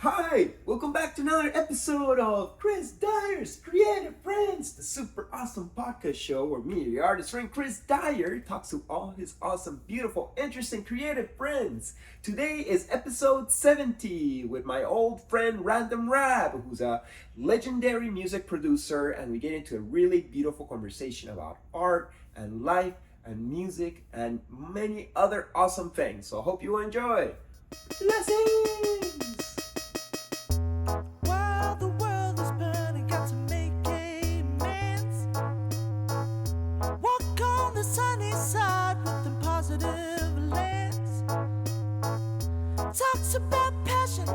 Hi, welcome back to another episode of Chris Dyer's Creative Friends, the super awesome podcast show where me, your artist friend Chris Dyer, talks to all his awesome, beautiful, interesting, creative friends. Today is episode 70 with my old friend Random Rab, who's a legendary music producer, and we get into a really beautiful conversation about art and life and music and many other awesome things. So I hope you enjoy. Blessings! While the world is burning, got to make amends. Walk on the sunny side with a positive lens. Talks about passion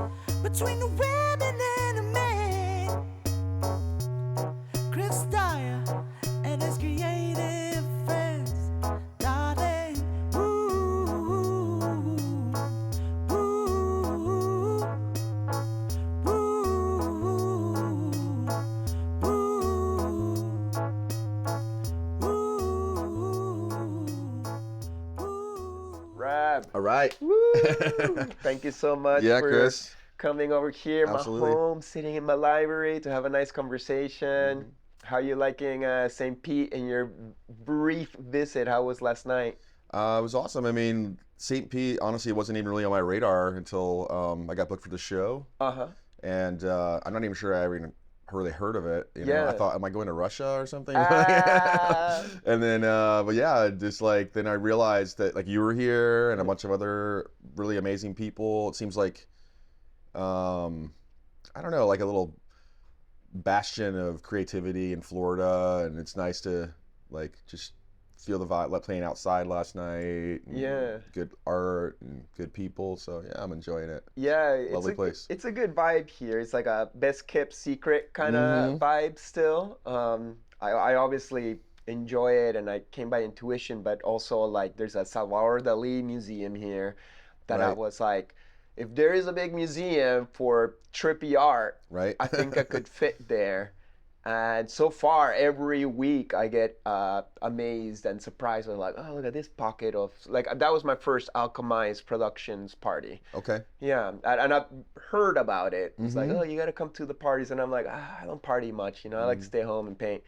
between a women and a man. Chris Dyer and his creative friends. Darling, ooh, ooh, Rab. All right. Woo! Thank you so much Yeah, for Chris. coming over here, Absolutely. my home, sitting in my library to have a nice conversation. How you liking St. Pete and your brief visit? How was last night? It was awesome. I mean, St. Pete, honestly, wasn't even really on my radar until I got booked for the show. Uh-huh. And I'm not even sure I even really heard of it. You know, Yeah. I thought, am I going to Russia or something? Ah. And then, but yeah, just like, then I realized that like you were here and a bunch of other really amazing people. It seems like, I don't know, like a little bastion of creativity in Florida, and it's nice to like just feel the vibe, like playing outside last night. And Yeah. good art and good people. So yeah, I'm enjoying it. Yeah, it's Lovely a, place. it's a good vibe here. It's like a best kept secret kind of vibe still. I obviously enjoy it, and I came by intuition, but also like there's a Salvador Dali museum here that I Right. was like, if there is a big museum for trippy art, Right. I think I could fit there. And so far, every week I get amazed and surprised with like, oh, look at this pocket of like that was my first Alchemized Productions party. Okay. Yeah, and I've heard about it. It's like, Mhm. oh, you got to come to the parties, and I'm like, I don't party much, you know. I like to stay home and paint.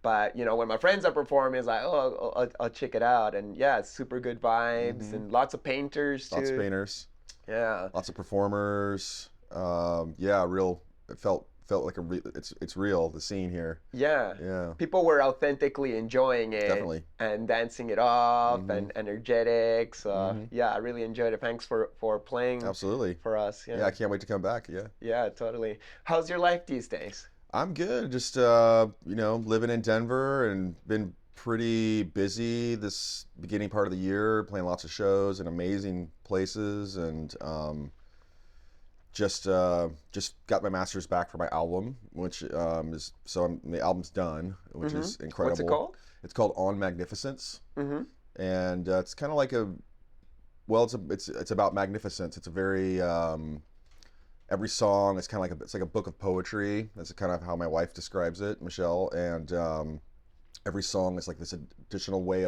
But you know, when my friends are performing, it's like, oh, I'll check it out, and yeah, it's super good vibes and lots of painters too. Lots of painters, Yeah. lots of performers. Yeah, real. It felt like it's real. The scene here. Yeah. Yeah. People were authentically enjoying it. Definitely. And dancing it off and energetic. So yeah, I really enjoyed it. Thanks for playing Absolutely. for us. Yeah, I can't wait to come back. Yeah. Yeah, totally. How's your life these days? I'm good. Just you know, living in Denver and been pretty busy this beginning part of the year, playing lots of shows in amazing places, and just got my master's back for my album, which is the album's done, which is incredible. What's it called? It's called On Magnificence, Mm-hmm. and it's kind of like it's about magnificence. It's a very every song is kind of like it's like a book of poetry. That's kind of how my wife describes it, Michelle. And every song is like this additional way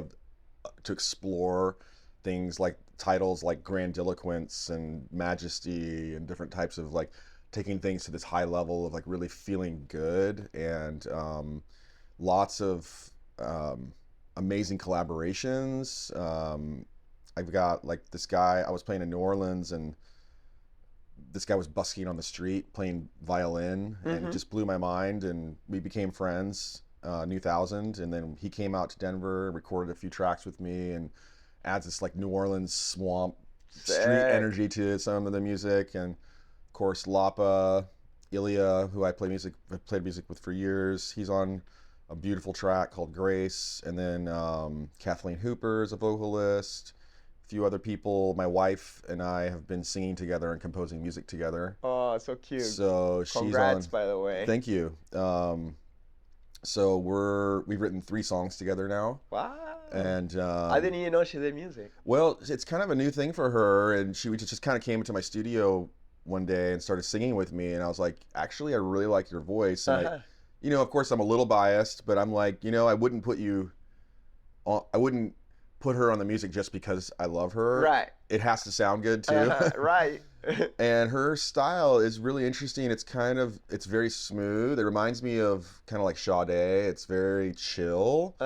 to explore things like titles like grandiloquence and majesty and different types of like taking things to this high level of like really feeling good, and lots of amazing collaborations. I've got like this guy, I was playing in New Orleans, and this guy was busking on the street playing violin, and it just blew my mind, and we became friends, New Thousand, and then he came out to Denver, recorded a few tracks with me, and adds this like New Orleans swamp street Sick. energy to some of the music. And of course Lapa, Ilya, who I played music with for years, he's on a beautiful track called Grace. And then Kathleen Hooper is a vocalist. A few other people. My wife and I have been singing together and composing music together. Oh, so cute. So Congrats, she's on. by the way. Thank you. So we've written 3 songs together now, Wow. and I didn't even know she did music. well, it's kind of a new thing for her, and she just kind of came into my studio one day and started singing with me, and I was like, actually, I really like your voice, and you know, of course, I'm a little biased, but I'm like, you know, I wouldn't put her on the music just because I love her. Right. it has to sound good too. Right. And her style is really interesting. It's very smooth. It reminds me of kind of like Sade. It's very chill.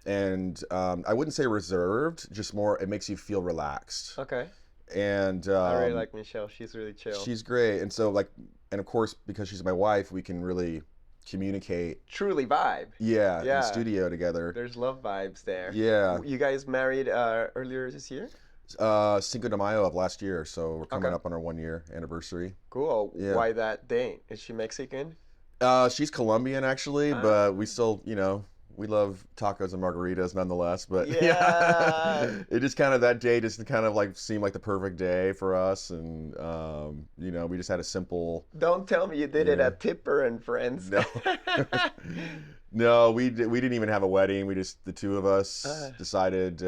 And I wouldn't say reserved, just more, it makes you feel relaxed. Okay. And I really like Michelle. She's really chill. she's great. And so like, and of course, because she's my wife, we can really communicate. Truly vibe. Yeah, in Yeah. the studio together. There's love vibes there. Yeah. You guys married earlier this year? Cinco de Mayo of last year, so we're coming Okay. up on our 1-year anniversary. Cool. Yeah. Why that date? Is she Mexican? She's Colombian actually, but we still, we love tacos and margaritas nonetheless. But Yeah. it just kind of, that day just kind of like seemed like the perfect day for us, and we just had a simple. Don't tell me you did it Yeah. at Tipper and Friends. No. No, we didn't even have a wedding. We just, the two of us decided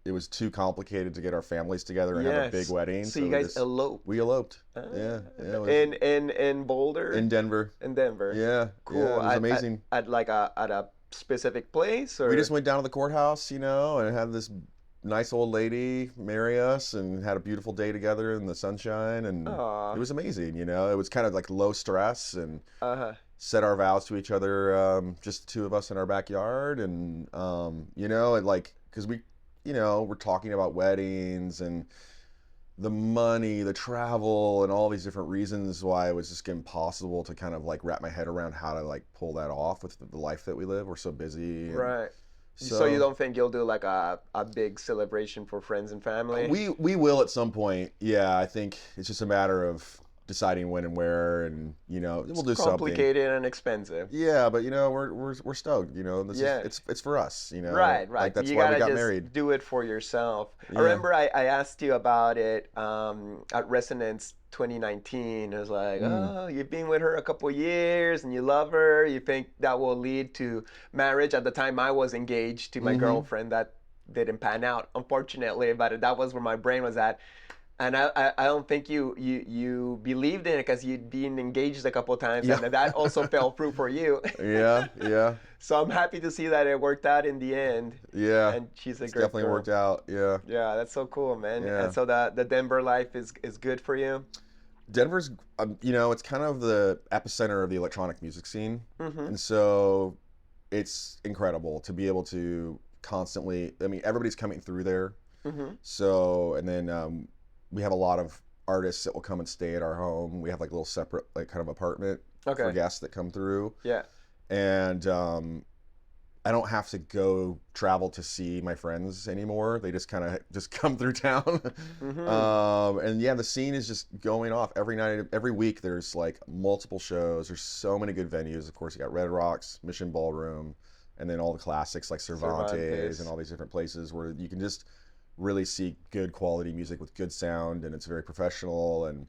it was too complicated to get our families together and have a big wedding. So you guys eloped. We eloped. Yeah. It was In Boulder? in Denver. In Denver. Yeah. Cool. Yeah, it was amazing. At a specific place, or We just went down to the courthouse, and had this nice old lady marry us, and had a beautiful day together in the sunshine, and Aw. it was amazing. It was kind of like low stress, and Uh-huh. said our vows to each other, just the two of us in our backyard, and because we're talking about weddings and the money, the travel, and all these different reasons why it was just impossible to kind of like wrap my head around how to like pull that off with the life that we live. We're so busy. And Right. So you don't think you'll do like a big celebration for friends and family? We will at some point. Yeah, I think it's just a matter of deciding when and where, and we'll do something. Complicated and expensive. Yeah, but we're stoked. It's for us. Right. Like, that's you why we gotta got just married. do it for yourself. Yeah. I remember I asked you about it at Resonance 2019. It was like, oh, you've been with her a couple years and you love her. You think that will lead to marriage? At the time, I was engaged to my girlfriend. That didn't pan out, unfortunately, but that was where my brain was at. And I don't think you believed in it because you'd been engaged a couple of times, Yeah. and that also fell through for you. Yeah. So I'm happy to see that it worked out in the end. Yeah. And she's a It's great definitely girl. worked out. Yeah. Yeah, that's so cool, man. Yeah. And so the Denver life is good for you. Denver's, it's kind of the epicenter of the electronic music scene, and so it's incredible to be able to constantly. I mean, everybody's coming through there. So, and then we have a lot of artists that will come and stay at our home. We have like a little separate, like kind of apartment for guests that come through. Yeah. And I don't have to go travel to see my friends anymore. They just kind of just come through town. And yeah, the scene is just going off every night, every week. There's like multiple shows. There's so many good venues. Of course, you got Red Rocks, Mission Ballroom, and then all the classics like Cervantes and all these different places where you can just really see good quality music with good sound, and it's very professional. And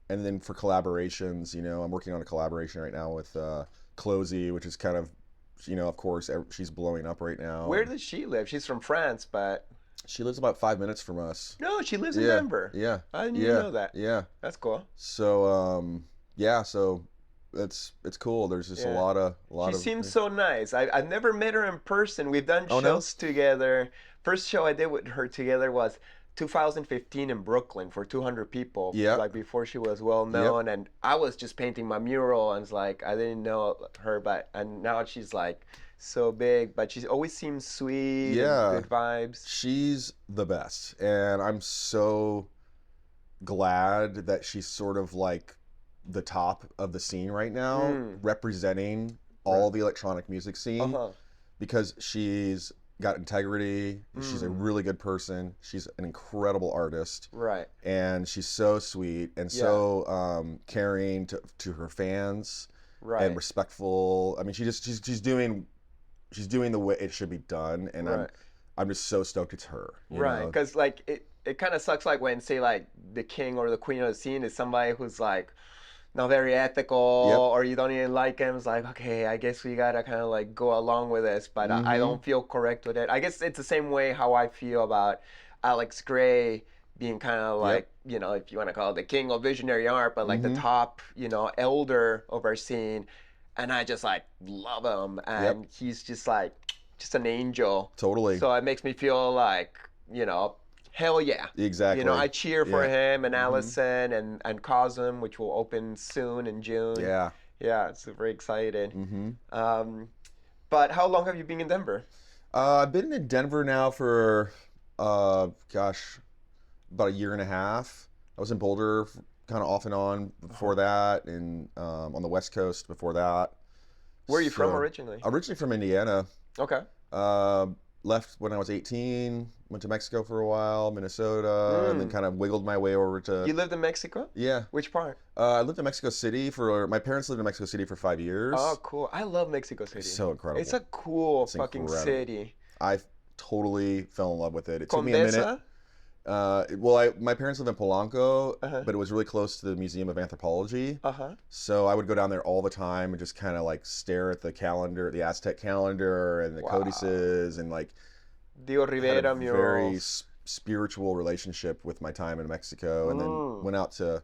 and then for collaborations, I'm working on a collaboration right now with Closey, which is kind of, of course, she's blowing up right now. Where does she live? She's from France, but She lives about 5 minutes from us. no, she lives in Denver. Yeah. I didn't even know that. Yeah. That's cool. So so it's cool. There's just a lot of She seems so nice. I've never met her in person. We've done shows together. First show I did with her together was 2015 in Brooklyn for 200 people. Yeah. Like before she was well known, and I was just painting my mural, and it's like I didn't know her, and now she's like so big, but she always seems sweet. Yeah. And good vibes. She's the best, and I'm so glad that she's sort of like the top of the scene right now, representing all the electronic music scene, because she's got integrity. She's a really good person. She's an incredible artist. Right. And she's so sweet and so caring to her fans. Right. And respectful. I mean, she's doing the way it should be done, and I'm just so stoked it's her. Right, because like it kind of sucks like when say like the king or the queen of the scene is somebody who's like not very ethical, or you don't even like him. It's like, okay, I guess we gotta kind of like go along with this, but I don't feel correct with it. I guess it's the same way how I feel about Alex Gray being kind of like, if you want to call it the king of visionary art, but like the top, elder of our scene. And I just like love him. And he's just like, just an angel. Totally. So it makes me feel like, hell yeah. Exactly. You know, I cheer for Yeah. him and Allison and Cosm, which will open soon in June. Yeah. Yeah, super excited. Mm-hmm. But how long have you been in Denver? I've been in Denver now for, gosh, about a year and a half. I was in Boulder kind of off and on before that, and on the West Coast before that. Where are you from So, originally? Originally from Indiana. Okay. Left when I was 18, went to Mexico for a while, Minnesota, and then kind of wiggled my way over to... You lived in Mexico? Yeah. Which part? I lived in Mexico City my parents lived in Mexico City for 5 years. Oh, cool. I love Mexico City. It's so incredible. It's a cool It's fucking incredible. city. I totally fell in love with it. It took me a minute. Condesa? My parents live in Polanco, Uh-huh. but it was really close to the Museum of Anthropology. Uh-huh. So I would go down there all the time and just kind of like stare at the calendar, the Aztec calendar and the Wow. codices, and like Dio had Rivera a very murals. spiritual relationship with my time in Mexico, and then went out to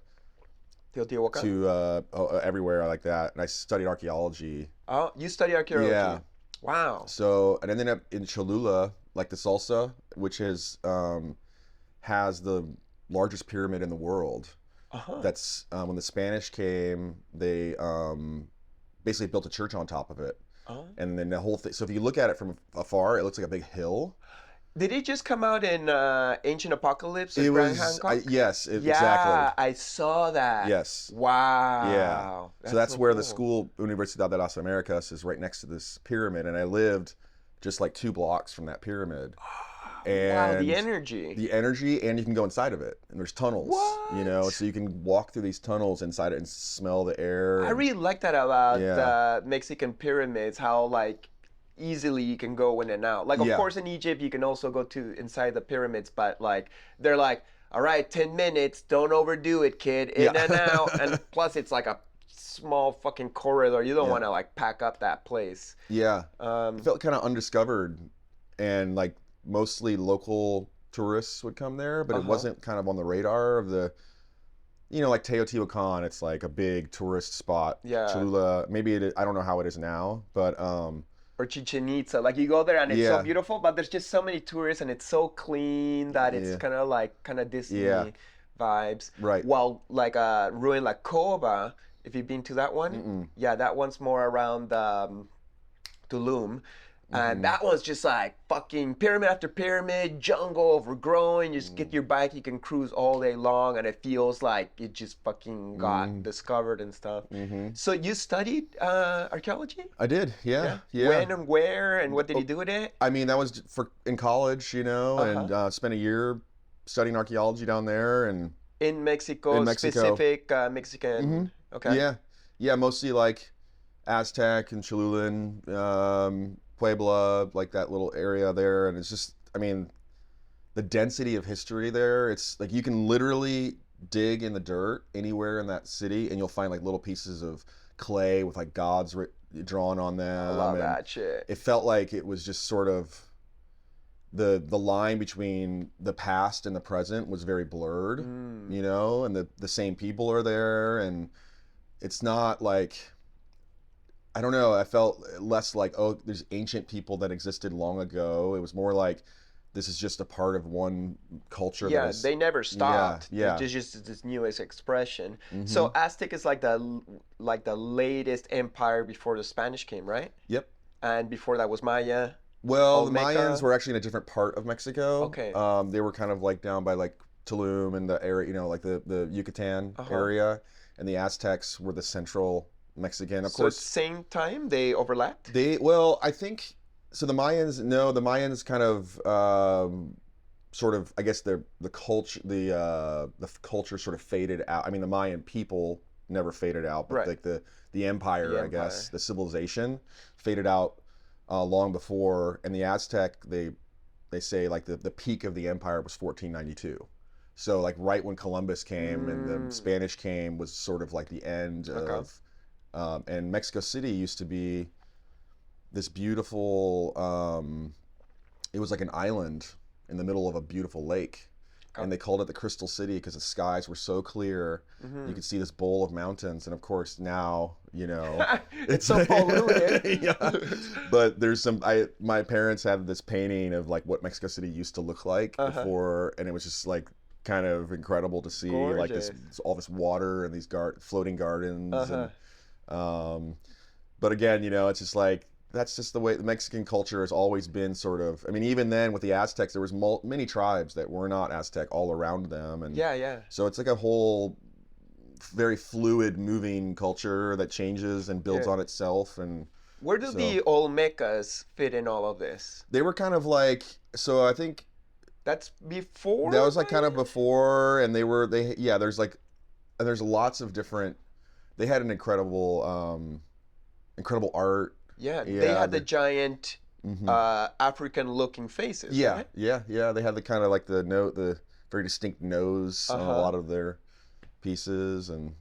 Teotihuacan? everywhere like that, and I studied archaeology. Oh, you study archaeology? Yeah. Wow. So I ended up in Cholula, like the salsa, which has the largest pyramid in the world. Uh-huh. That's when the Spanish came, they basically built a church on top of it. Oh. And then the whole thing, so if you look at it from afar, it looks like a big hill. Did it just come out in Ancient Apocalypse with It Graham was, Hancock? yes, Yeah, exactly. I saw that. Yes. Wow. Yeah. So that's where the cool. school, Universidad de las Americas, is right next to this pyramid. And I lived just like 2 blocks from that pyramid. Wow, the And energy. and you can go inside of it, and there's tunnels. You know, What? so you can walk through these tunnels inside it and smell the air. I and- really like that about Yeah. Mexican pyramids, how like easily you can go in and out. Like of Yeah. course in Egypt you can also go to inside the pyramids, but like they're like, all right, 10 minutes, don't overdo it, kid, in Yeah. and out. And plus it's like a small fucking corridor. You don't Yeah. want to like pack up that place. Yeah. Um, It felt kind of undiscovered, and like mostly local tourists would come there, but it Uh-huh. wasn't kind of on the radar of the, like Teotihuacan. It's like a big tourist spot. Yeah. Cholula, maybe I don't know how it is now, but or Chichen Itza, like you go there and it's so Yeah. beautiful, but there's just so many tourists and it's so clean that it's Yeah. kind of Disney Yeah. vibes. Right. While like a ruin like Coba, if you've been to that one, Mm-mm. yeah, that one's more around Tulum. And that one's just like fucking pyramid after pyramid, jungle overgrown. You just get your bike, you can cruise all day long, and it feels like it just fucking got discovered and stuff. So you studied archaeology? I did. Yeah. When and where and what did you do with it? I mean, that was in college, and spent a year studying archaeology down there, and In Mexico, In Mexico. specific Mexican. Okay. yeah, mostly like Aztec and Cholulan, Puebla, like that little area there, and it's just, I mean, the density of history there. It's like you can literally dig in the dirt anywhere in that city, and you'll find like little pieces of clay with like gods drawn on them. I love and that shit. It felt like it was just sort of the line between the past and the present was very blurred, and the same people are there, and it's not like, I don't know, I felt less like, oh, there's ancient people that existed long ago. It was more like this is just a part of one culture. Yeah, they never stopped. Yeah. It's just this newest expression. So Aztec is like the latest empire before the Spanish came, right? Yep. And before that was Maya. Well, the Olmeca? Mayans were actually in a different part of Mexico. Okay. They were kind of like down by like Tulum and the area, like the Yucatan area, and the Aztecs were the central Mexican. Of course, same time they overlapped. I think so. The Mayans kind of sort of, I guess the culture, the culture sort of faded out. I mean, the Mayan people never faded out, but Right. like the empire, I guess, the civilization faded out long before. And the Aztec, they say like the peak of the empire was 1492. So like right when Columbus came and the Spanish came was sort of like the end of. And Mexico City used to be this beautiful, it was like an island in the middle of a beautiful lake. and they called it the Crystal City because the skies were so clear. You could see this bowl of mountains, and of course now, it's so polluted. Yeah. But there's my parents have this painting of like what Mexico City used to look like before, and it was just like kind of incredible to see. Gorgeous. Like all this water and these floating gardens. But again, it's just like, that's just the way the Mexican culture has always been sort of. I mean, even then with the Aztecs, there was many tribes that were not Aztec all around them, and so it's like a whole very fluid, moving culture that changes and builds on itself. And where do the Olmecas fit in all of this? They were kind of like, so I think that's before. That was like kind of before, and there's lots of different. They had an incredible art. Yeah, they had the giant African-looking faces. Yeah, right? yeah. They had the kind of like the very distinct nose on a lot of their pieces, and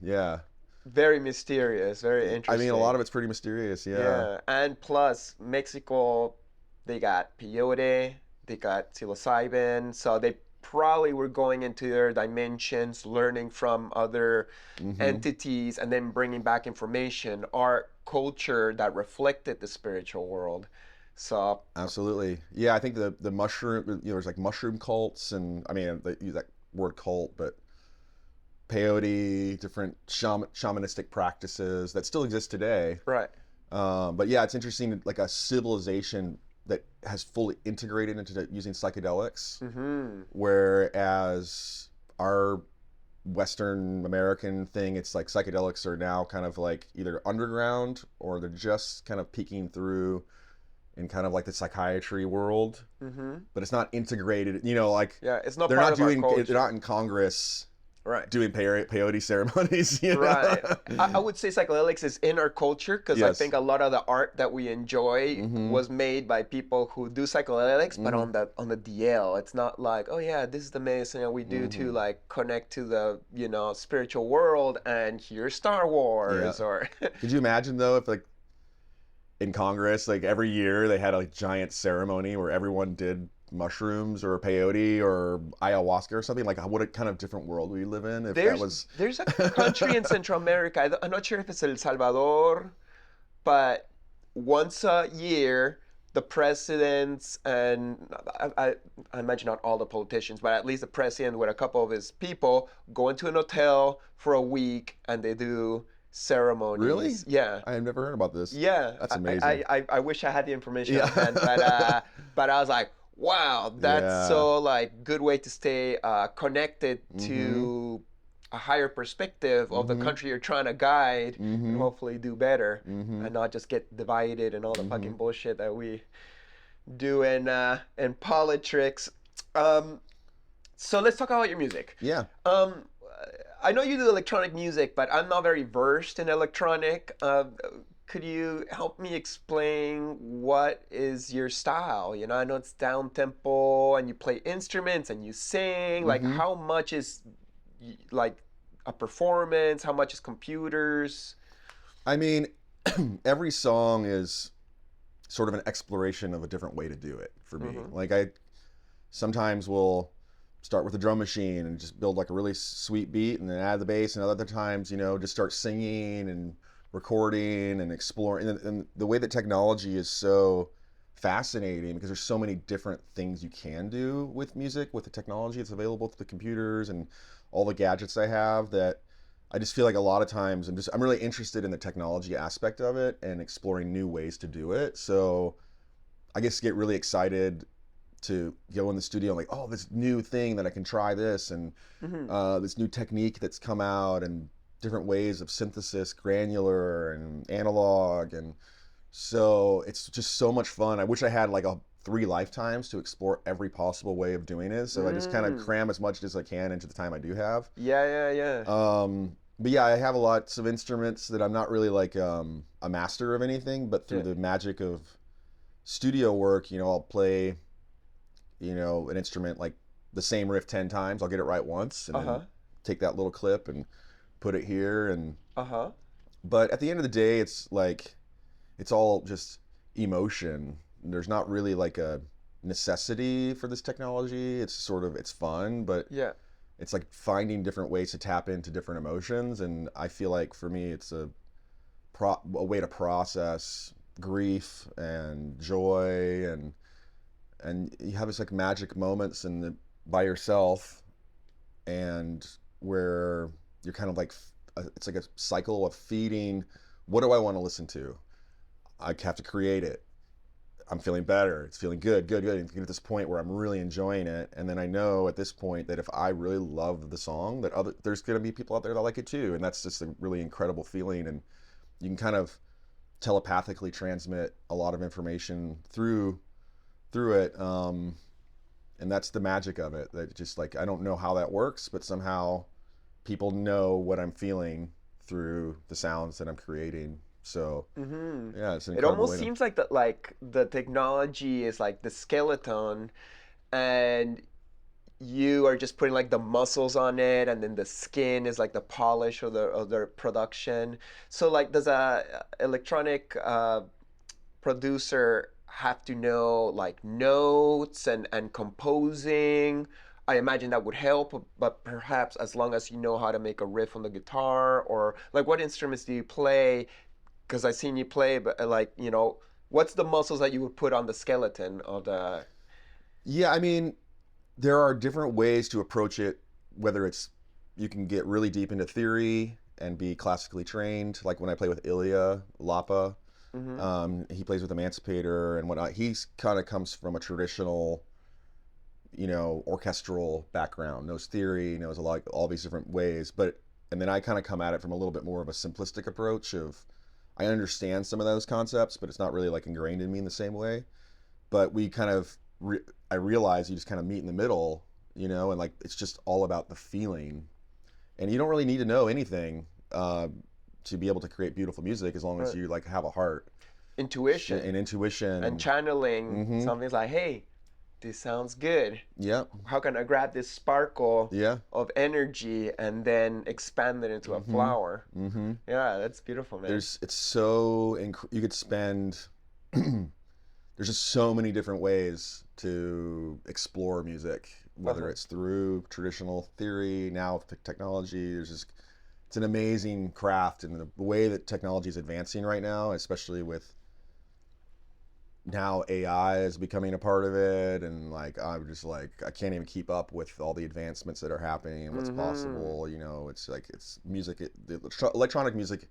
very mysterious, very interesting. I mean, a lot of it's pretty mysterious. Yeah, and plus Mexico, they got peyote, they got psilocybin, so they probably were going into their dimensions, learning from other entities, and then bringing back information, art, culture that reflected the spiritual world. So absolutely, yeah. I think the mushroom, there's like mushroom cults, and I mean they use that word cult, but peyote, different shamanistic practices that still exist today. Right. But yeah, it's interesting, like a civilization that has fully integrated into using psychedelics, whereas our Western American thing, it's like psychedelics are now kind of like either underground or they're just kind of peeking through in kind of like the psychiatry world, but it's not integrated. It's not. They're part not of our doing. culture. They're not in Congress. Right. Doing peyote ceremonies. Right. I would say psychedelics is in our culture because I think a lot of the art that we enjoy was made by people who do psychedelics, but on the DL. It's not like, oh yeah, this is the medicine that we do to like connect to the spiritual world, and here's Star Wars. Or could you imagine though if like in Congress, like every year they had a giant ceremony where everyone did mushrooms or peyote or ayahuasca or something? Like what kind of different world we live in if there's a country in Central America, I'm not sure if it's El Salvador, but once a year the presidents, and I imagine not all the politicians, but at least the president with a couple of his people go into an hotel for a week and they do ceremonies. Really? Yeah. I have never heard about this. Yeah. That's amazing. I wish I had the information on hand, but I was like, wow, that's so like good way to stay connected to a higher perspective of the country you're trying to guide and hopefully do better and not just get divided and all the fucking bullshit that we do in politics. So let's talk about your music. Yeah. I know you do electronic music, but I'm not very versed in electronic. Could you help me explain what is your style? I know it's down tempo and you play instruments and you sing. Like how much is like a performance? How much is computers? I mean, every song is sort of an exploration of a different way to do it for me. Like I sometimes will start with a drum machine and just build like a really sweet beat and then add the bass, and other times, just start singing and recording and exploring. And the way that technology is so fascinating because there's so many different things you can do with music, with the technology that's available to the computers and all the gadgets I have, that I just feel like a lot of times I'm really interested in the technology aspect of it and exploring new ways to do it. So I guess get really excited to go in the studio and like, oh, this new thing that I can try this, and this new technique that's come out, and different ways of synthesis, granular and analog, and so it's just so much fun. I wish I had like 3 lifetimes to explore every possible way of doing it, so I just kind of cram as much as I can into the time I do have. But yeah, I have lots of instruments that I'm not really like a master of anything, but through the magic of studio work, I'll play an instrument, like the same riff 10 times, I'll get it right once, and then take that little clip and put it here, and but at the end of the day, it's like it's all just emotion. There's not really like a necessity for this technology. It's sort of, it's fun, but Yeah. it's like finding different ways to tap into different emotions. And I feel like for me, it's a way to process grief and joy, and you have this like magic moments by yourself, and where you're kind of like, it's like a cycle of feeding. What do I want to listen to? I have to create it. I'm feeling better. It's feeling good. And get at this point where I'm really enjoying it. And then I know at this point that if I really love the song, that there's going to be people out there that like it too. And that's just a really incredible feeling. And you can kind of telepathically transmit a lot of information through it. And that's the magic of it. That just like, I don't know how that works, but somehow people know what I'm feeling through the sounds that I'm creating. So yeah, it's an It incredible almost way to- seems like that, like the technology is like the skeleton, and you are just putting like the muscles on it, and then the skin is like the polish of the production. So like, does a electronic producer have to know like notes and composing? I imagine that would help, but perhaps as long as you know how to make a riff on the guitar, or like, what instruments do you play? Because I've seen you play, but like, you know, what's the muscles that you would put on the skeleton of the... Yeah, I mean, there are different ways to approach it, whether it's, you can get really deep into theory and be classically trained. Like when I play with Ilya Lapa, he plays with Emancipator and whatnot. He's kind of comes from a traditional, you know, orchestral background, knows theory, knows a lot, all these different ways. And then I kind of come at it from a little bit more of a simplistic approach of, I understand some of those concepts, but it's not really like ingrained in me in the same way. But we kind of, I realize you just kind of meet in the middle, you know, and like, it's just all about the feeling. And you don't really need to know anything to be able to create beautiful music, as long as you like have a heart. Intuition. And intuition. And channeling. Something's like, hey, this sounds good. Yeah. How can I grab this sparkle Yeah. of energy and then expand it into a flower? Yeah, that's beautiful, man. It's so, you could spend, there's just so many different ways to explore music, whether it's through traditional theory, now with technology. It's an amazing craft, and the way that technology is advancing right now, especially with now AI is becoming a part of it, and like, I'm just like, I can't even keep up with all the advancements that are happening and what's possible. You know, it's like, it's music, electronic music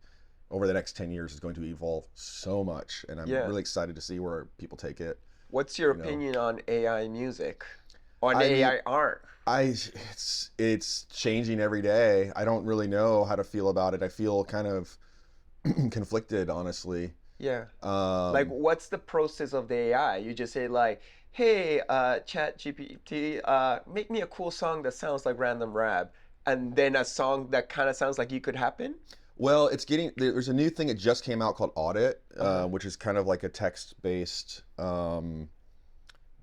over the next 10 years is going to evolve so much, and I'm really excited to see where people take it. What's your opinion on AI music? On AI art? It's changing every day. I don't really know how to feel about it. I feel kind of conflicted, honestly. Yeah. Like, what's the process of the AI? You just say like, hey, Chat GPT, make me a cool song that sounds like random rap, and then a song that kind of sounds like you could happen? Well, there's a new thing that just came out called Audit, which is kind of like a text-based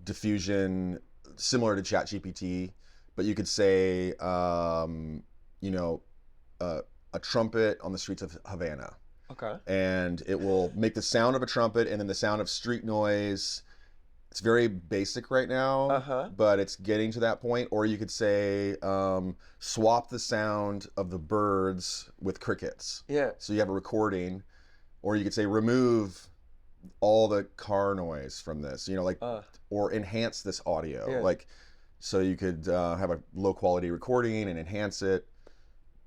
diffusion, similar to Chat GPT, but you could say, you know, a trumpet on the streets of Havana. Okay. And it will make the sound of a trumpet and then the sound of street noise. It's very basic right now, but it's getting to that point. Or you could say, swap the sound of the birds with crickets. Yeah. So you have a recording. Or you could say, remove all the car noise from this, you know, like, or enhance this audio. Yeah. Like, so you could have a low quality recording and enhance it.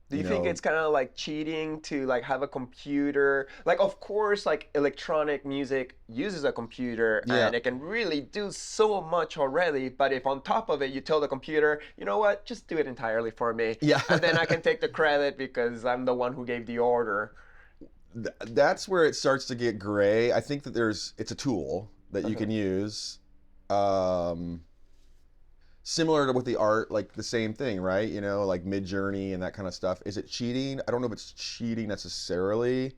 Do you think it's kind of like cheating to like have a computer? Like, of course, like electronic music uses a computer and it can really do so much already. But if on top of it, you tell the computer, you know what, just do it entirely for me. Yeah. And then I can take the credit because I'm the one who gave the order. That's where it starts to get gray. I think that it's a tool that you can use. Similar to with the art, like the same thing, right? You know, like Mid-Journey and that kind of stuff. Is it cheating? I don't know if it's cheating necessarily,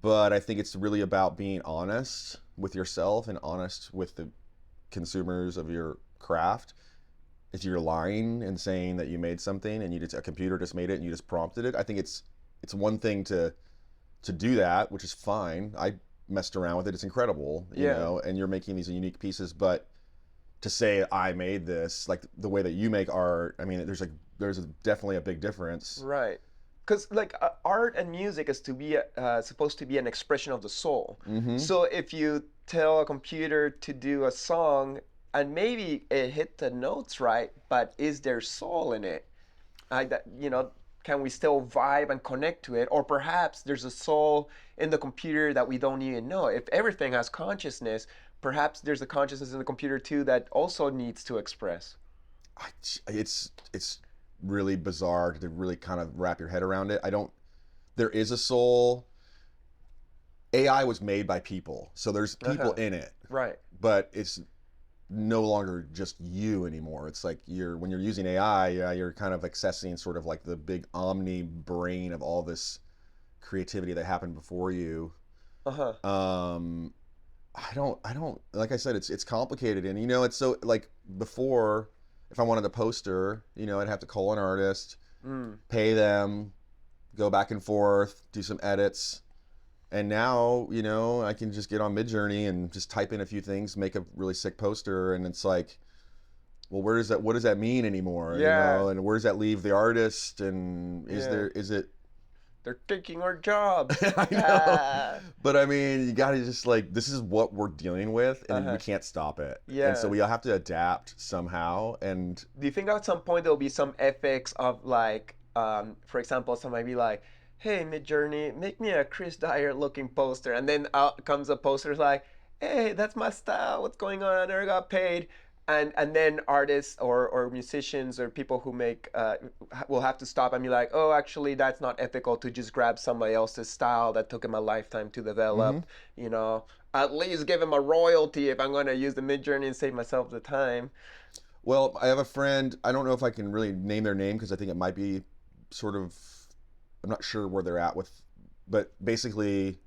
but I think it's really about being honest with yourself and honest with the consumers of your craft. If you're lying and saying that you made something and a computer just made it and you just prompted it, I think it's one thing to do that, which is fine. I messed around with it. It's incredible, you Yeah. know, and you're making these unique pieces. But to say I made this, like the way that you make art, I mean, there's definitely a big difference. Right. Because like art and music is to be supposed to be an expression of the soul. So if you tell a computer to do a song and maybe it hit the notes right, but is there soul in it? You know, can we still vibe and connect to it? Or perhaps there's a soul in the computer that we don't even know. If everything has consciousness, perhaps there's a consciousness in the computer too that also needs to express. It's really bizarre to really kind of wrap your head around it. There is a soul. AI was made by people, so there's people in it. Right. But it's no longer just you anymore. It's like when you're using AI, you're kind of accessing sort of like the big omni brain of all this creativity that happened before you. I don't like I said, it's complicated, and you know, it's so like before, if I wanted a poster, you know, I'd have to call an artist, pay them, go back and forth, do some edits. And now, you know, I can just get on Midjourney and just type in a few things, make a really sick poster, and it's like, well, what does that mean anymore? Yeah. You know, and where does that leave the artist? And is it They're taking our jobs. I know. But I mean, you gotta just like, this is what we're dealing with, and we can't stop it. Yeah. And so we all have to adapt somehow. And Do you think at some point there'll be some ethics of like, for example, somebody be like, hey, Midjourney, make me a Chris Dyer looking poster. And then out comes a poster like, hey, that's my style. What's going on? I never got paid. And then artists or musicians or people who make will have to stop and be like, oh, actually, that's not ethical to just grab somebody else's style that took him a lifetime to develop. You know, at least give him a royalty if I'm going to use the Midjourney and save myself the time. well, I have a friend, I don't know if I can really name their name because I think it might be sort of, I'm not sure where they're at with, but basically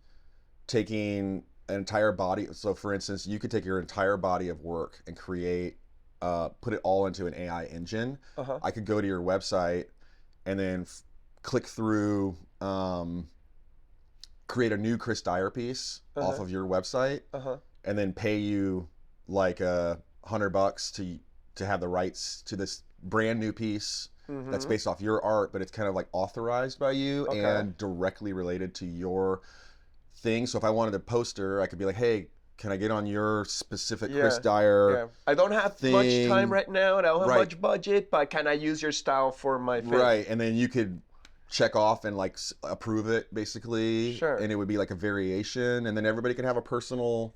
taking an entire body. So for instance, you could take your entire body of work and create, put it all into an AI engine. I could go to your website and then click through, create a new Chris Dyer piece off of your website, and then pay you like $100 to have the rights to this brand new piece that's based off your art, but it's kind of like authorized by you and directly related to your thing. So if I wanted a poster, I could be like, hey, can I get on your specific Chris Dyer I don't have much time right now, and I don't have much budget, but can I use your style for my film? Right, and then you could check off and like approve it basically. Sure. And it would be like a variation, and then everybody can have a personal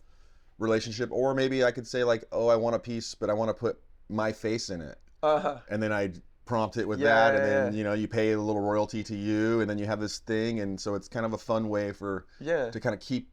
relationship. Or maybe I could say like, oh, I want a piece, but I want to put my face in it. And then I prompt it with that, and then you know, you pay a little royalty to you, and then you have this thing. And so it's kind of a fun way for to kind of keep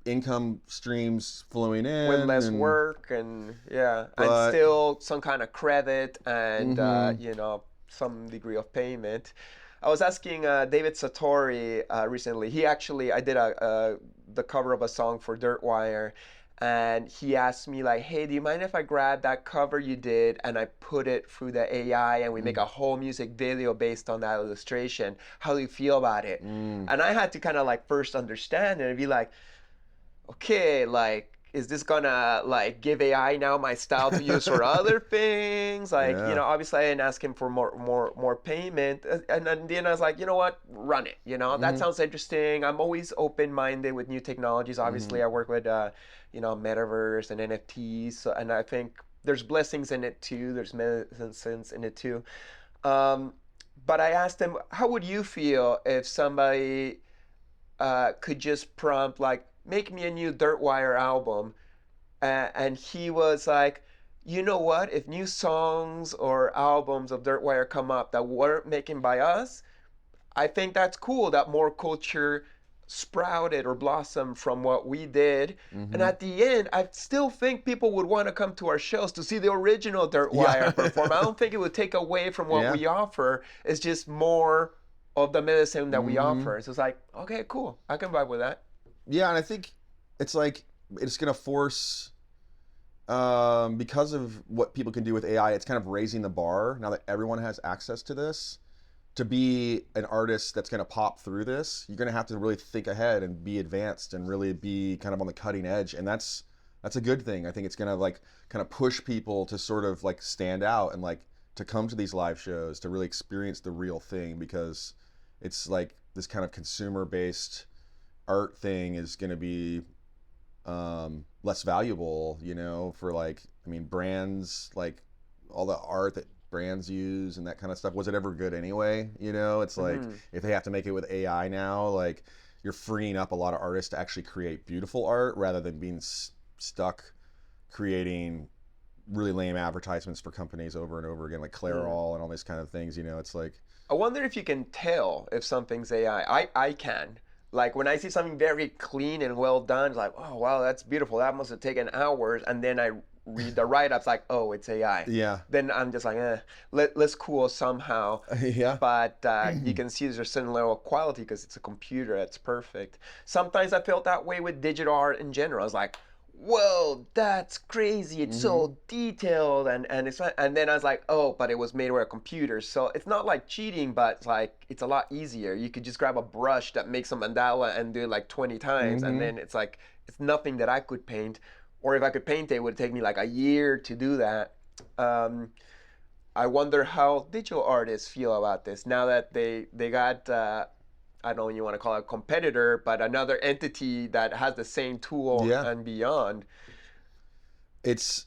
income streams flowing in with less work, and and still some kind of credit and you know, some degree of payment. I was asking David Satori recently. I did the cover of a song for Dirtwire, and he asked me like, hey, do you mind if I grab that cover you did and I put it through the AI and we make a whole music video based on that illustration? How do you feel about it? And I had to kind of like first understand it and be like, okay, like, is this gonna like give AI now my style to use for other things? Like, you know, obviously I didn't ask him for more payment. And then I was like, you know what, run it. You know, that sounds interesting. I'm always open-minded with new technologies. Obviously I work with, you know, metaverse and NFTs. So, and I think there's blessings in it too. There's medicines in it too. But I asked him, how would you feel if somebody could just prompt like, make me a new Dirtwire album, and he was like, you know what, if new songs or albums of Dirtwire come up that weren't making by us, I think that's cool that more culture sprouted or blossomed from what we did. And at the end, I still think people would want to come to our shows to see the original Dirtwire perform. I don't think it would take away from what we offer. It's just more of the medicine that we offer. So it's like, okay, cool, I can vibe with that. Yeah, and I think it's like, it's going to force, because of what people can do with AI, it's kind of raising the bar now that everyone has access to this. to be an artist that's going to pop through this, you're going to have to really think ahead and be advanced and really be kind of on the cutting edge. And that's a good thing. I think it's going to like kind of push people to sort of like stand out and like to come to these live shows to really experience the real thing, because it's like this kind of consumer-based art thing is going to be less valuable, you know, for like, I mean, brands, like all the art that brands use and that kind of stuff, was it ever good anyway? You know, it's like if they have to make it with AI now, like you're freeing up a lot of artists to actually create beautiful art rather than being stuck creating really lame advertisements for companies over and over again, like Clairol and all these kind of things. You know, it's like, I wonder if you can tell if something's AI. I can. Like when I see something very clean and well done, it's like, oh wow, that's beautiful. That must have taken hours. And then I read the write-ups like, oh, it's AI. Yeah. Then I'm just like, let's cool somehow. Yeah. But you can see there's a certain level of quality because it's a computer that's perfect. Sometimes I felt that way with digital art in general. I was like, whoa, that's crazy. It's so detailed, and it's not, and then I was like, oh, but it was made with a computer. So it's not like cheating, but it's like it's a lot easier. You could just grab a brush that makes a mandala and do it like 20 times, and then it's like it's nothing that I could paint. Or if I could paint it, it would take me like a year to do that. I wonder how digital artists feel about this now that they got I don't know if you want to call it a competitor, but another entity that has the same tool and beyond. It's,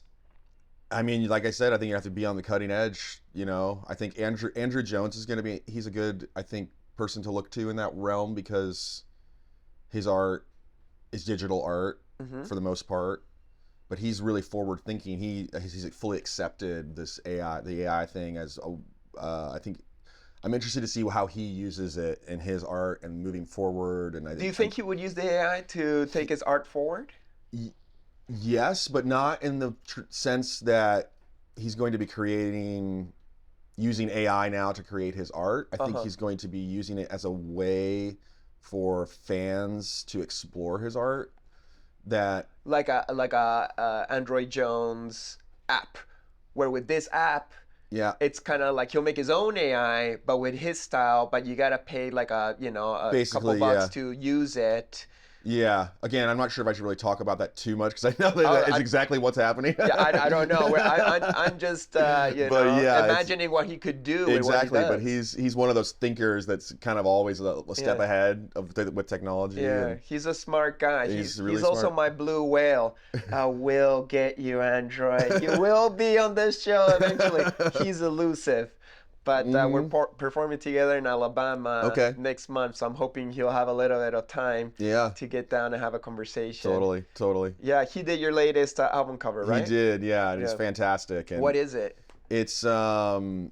I mean, like I said, I think you have to be on the cutting edge. You know, I think Andrew Jones is going to be, he's a good, I think, person to look to in that realm, because his art is digital art for the most part, but he's really forward thinking. He's fully accepted the AI thing as I think, I'm interested to see how he uses it in his art and moving forward. And do you think he would use the AI to take his art forward? Yes, but not in the sense that he's going to be using AI now to create his art. I think he's going to be using it as a way for fans to explore his art. That like a Android Jones app, where with this app, it's kind of like he'll make his own AI, but with his style. But you gotta pay like a couple bucks to use it. Yeah. Again, I'm not sure if I should really talk about that too much, because I know that is exactly what's happening. I don't know. I'm just imagining what he could do. Exactly. With what he does. But he's one of those thinkers that's kind of always a step ahead with technology. Yeah. He's a smart guy. He's really also smart. my blue whale. I will get you, Android. You will be on this show eventually. He's elusive. But we're performing together in Alabama next month, so I'm hoping he'll have a little bit of time to get down and have a conversation. Totally. Yeah, he did your latest album cover, right? He did, and it's fantastic. And what is it? It's so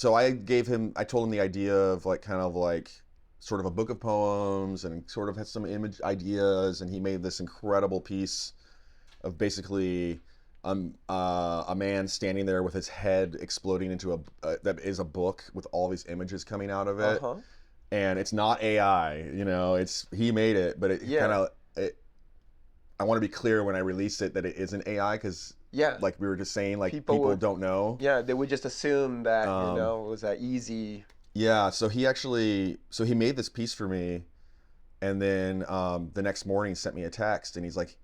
I told him the idea of like kind of like sort of a book of poems, and sort of had some image ideas, and he made this incredible piece of basically a man standing there with his head exploding into that is a book with all these images coming out of it, and it's not AI. You know, he made it, but I want to be clear when I release it that it isn't AI, because like we were just saying, like people don't know. Yeah, they would just assume that it was that easy. Yeah, so he made this piece for me, and then the next morning sent me a text, and he's like,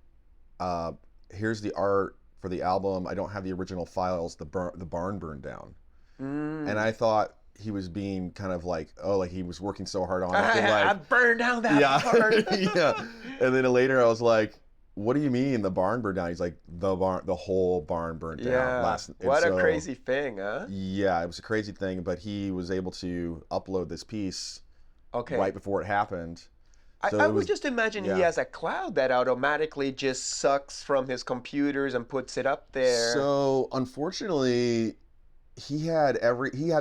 "Here's the art for the album. I don't have the original files. The barn burned down." And I thought he was being kind of like, like he was working so hard on it. I burned down that barn. Yeah. And then later I was like, "What do you mean the barn burned down?" He's like, the whole barn burned down. What a crazy thing, huh? Yeah, it was a crazy thing, but he was able to upload this piece right before it happened. So I would just imagine he has a cloud that automatically just sucks from his computers and puts it up there. So unfortunately, he had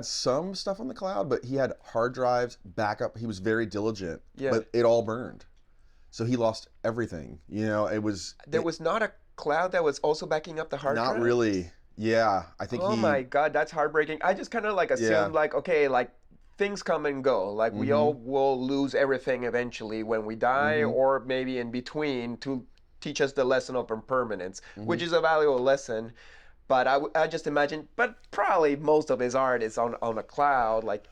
some stuff on the cloud, but he had hard drives, backup. He was very diligent, but it all burned. So he lost everything. You know, there was not a cloud that was also backing up the hard drive? Not really. Yeah, I think Oh my God, that's heartbreaking. I just kind of like assumed like, okay, like things come and go. Like we all will lose everything eventually when we die, or maybe in between, to teach us the lesson of impermanence, which is a valuable lesson. But I just imagine, but probably most of his art is on a cloud, like,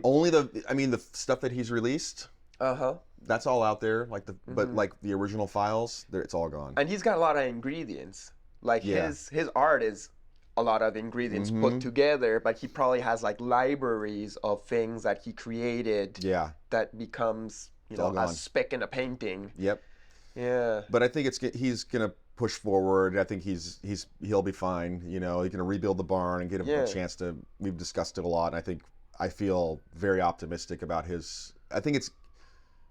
Only the stuff that he's released, Uh-huh. that's all out there. Like but Mm-hmm. like the original files, it's all gone. And he's got a lot of ingredients. Like Yeah. his art is a lot of ingredients put together, but he probably has like libraries of things that he created Yeah. that becomes, you all know, a gone. speck in a painting. Yep. Yeah. But I think he's gonna push forward. I think he'll be fine. You know, he's gonna rebuild the barn and get him Yeah. a chance to. We've discussed it a lot, and I feel very optimistic about his. I think it's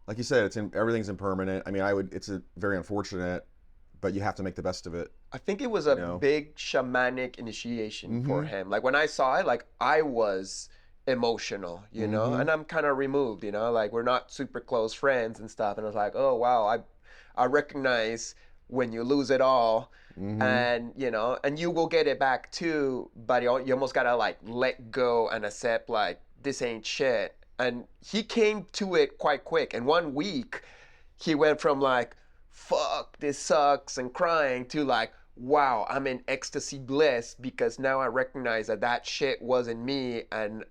like you said, everything's impermanent. I mean, it's very unfortunate, but you have to make the best of it. I think it was a know? big shamanic initiation for him. Like when I saw it, like I was emotional, you know, and I'm kind of removed, you know, like we're not super close friends and stuff. And I was like, oh wow, I recognize when you lose it all, and you know, and you will get it back too, but you almost gotta like let go and accept like this ain't shit. And he came to it quite quick. In 1 week, he went from like, fuck, this sucks and crying to like, wow, I'm in ecstasy bliss because now I recognize that shit wasn't me, and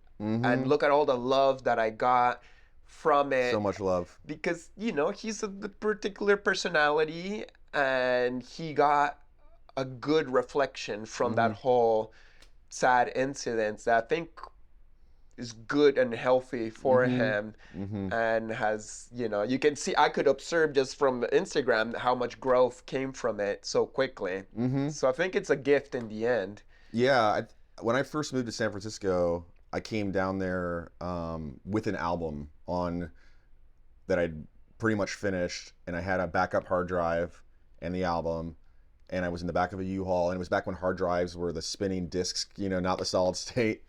look at all the love that I got from it. So much love. Because, you know, he's a particular personality, and he got a good reflection from that whole sad incident that I think is good and healthy for him, and has, you know, you can see, I could observe just from Instagram how much growth came from it so quickly. So I think it's a gift in the end. Yeah, when I first moved to San Francisco, I came down there with an album that I'd pretty much finished, and I had a backup hard drive and the album, and I was in the back of a U-Haul, and it was back when hard drives were the spinning discs, you know, not the solid state.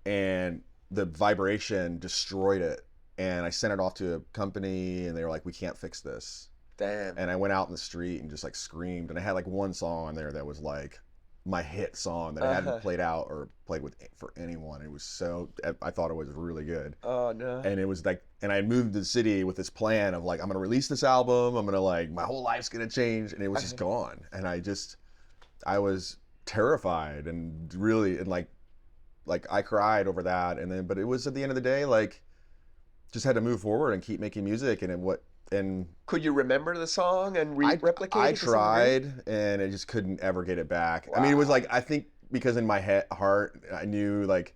And the vibration destroyed it, and I sent it off to a company, and they were like, we can't fix this. Damn. And I went out in the street and just like screamed, and I had like one song on there that was like my hit song that I hadn't played out or played for anyone. It was I thought it was really good. Oh no. And it was like, and I moved to the city with this plan of like, I'm gonna release this album, I'm gonna like, my whole life's gonna change, and it was just gone. And I was terrified and really, and like I cried over that. And then, but it was at the end of the day, like, just had to move forward and keep making music. And could you remember the song and replicate I it to some degree? tried, and I just couldn't ever get it back. I mean, it was like, I think because in my heart, I knew like,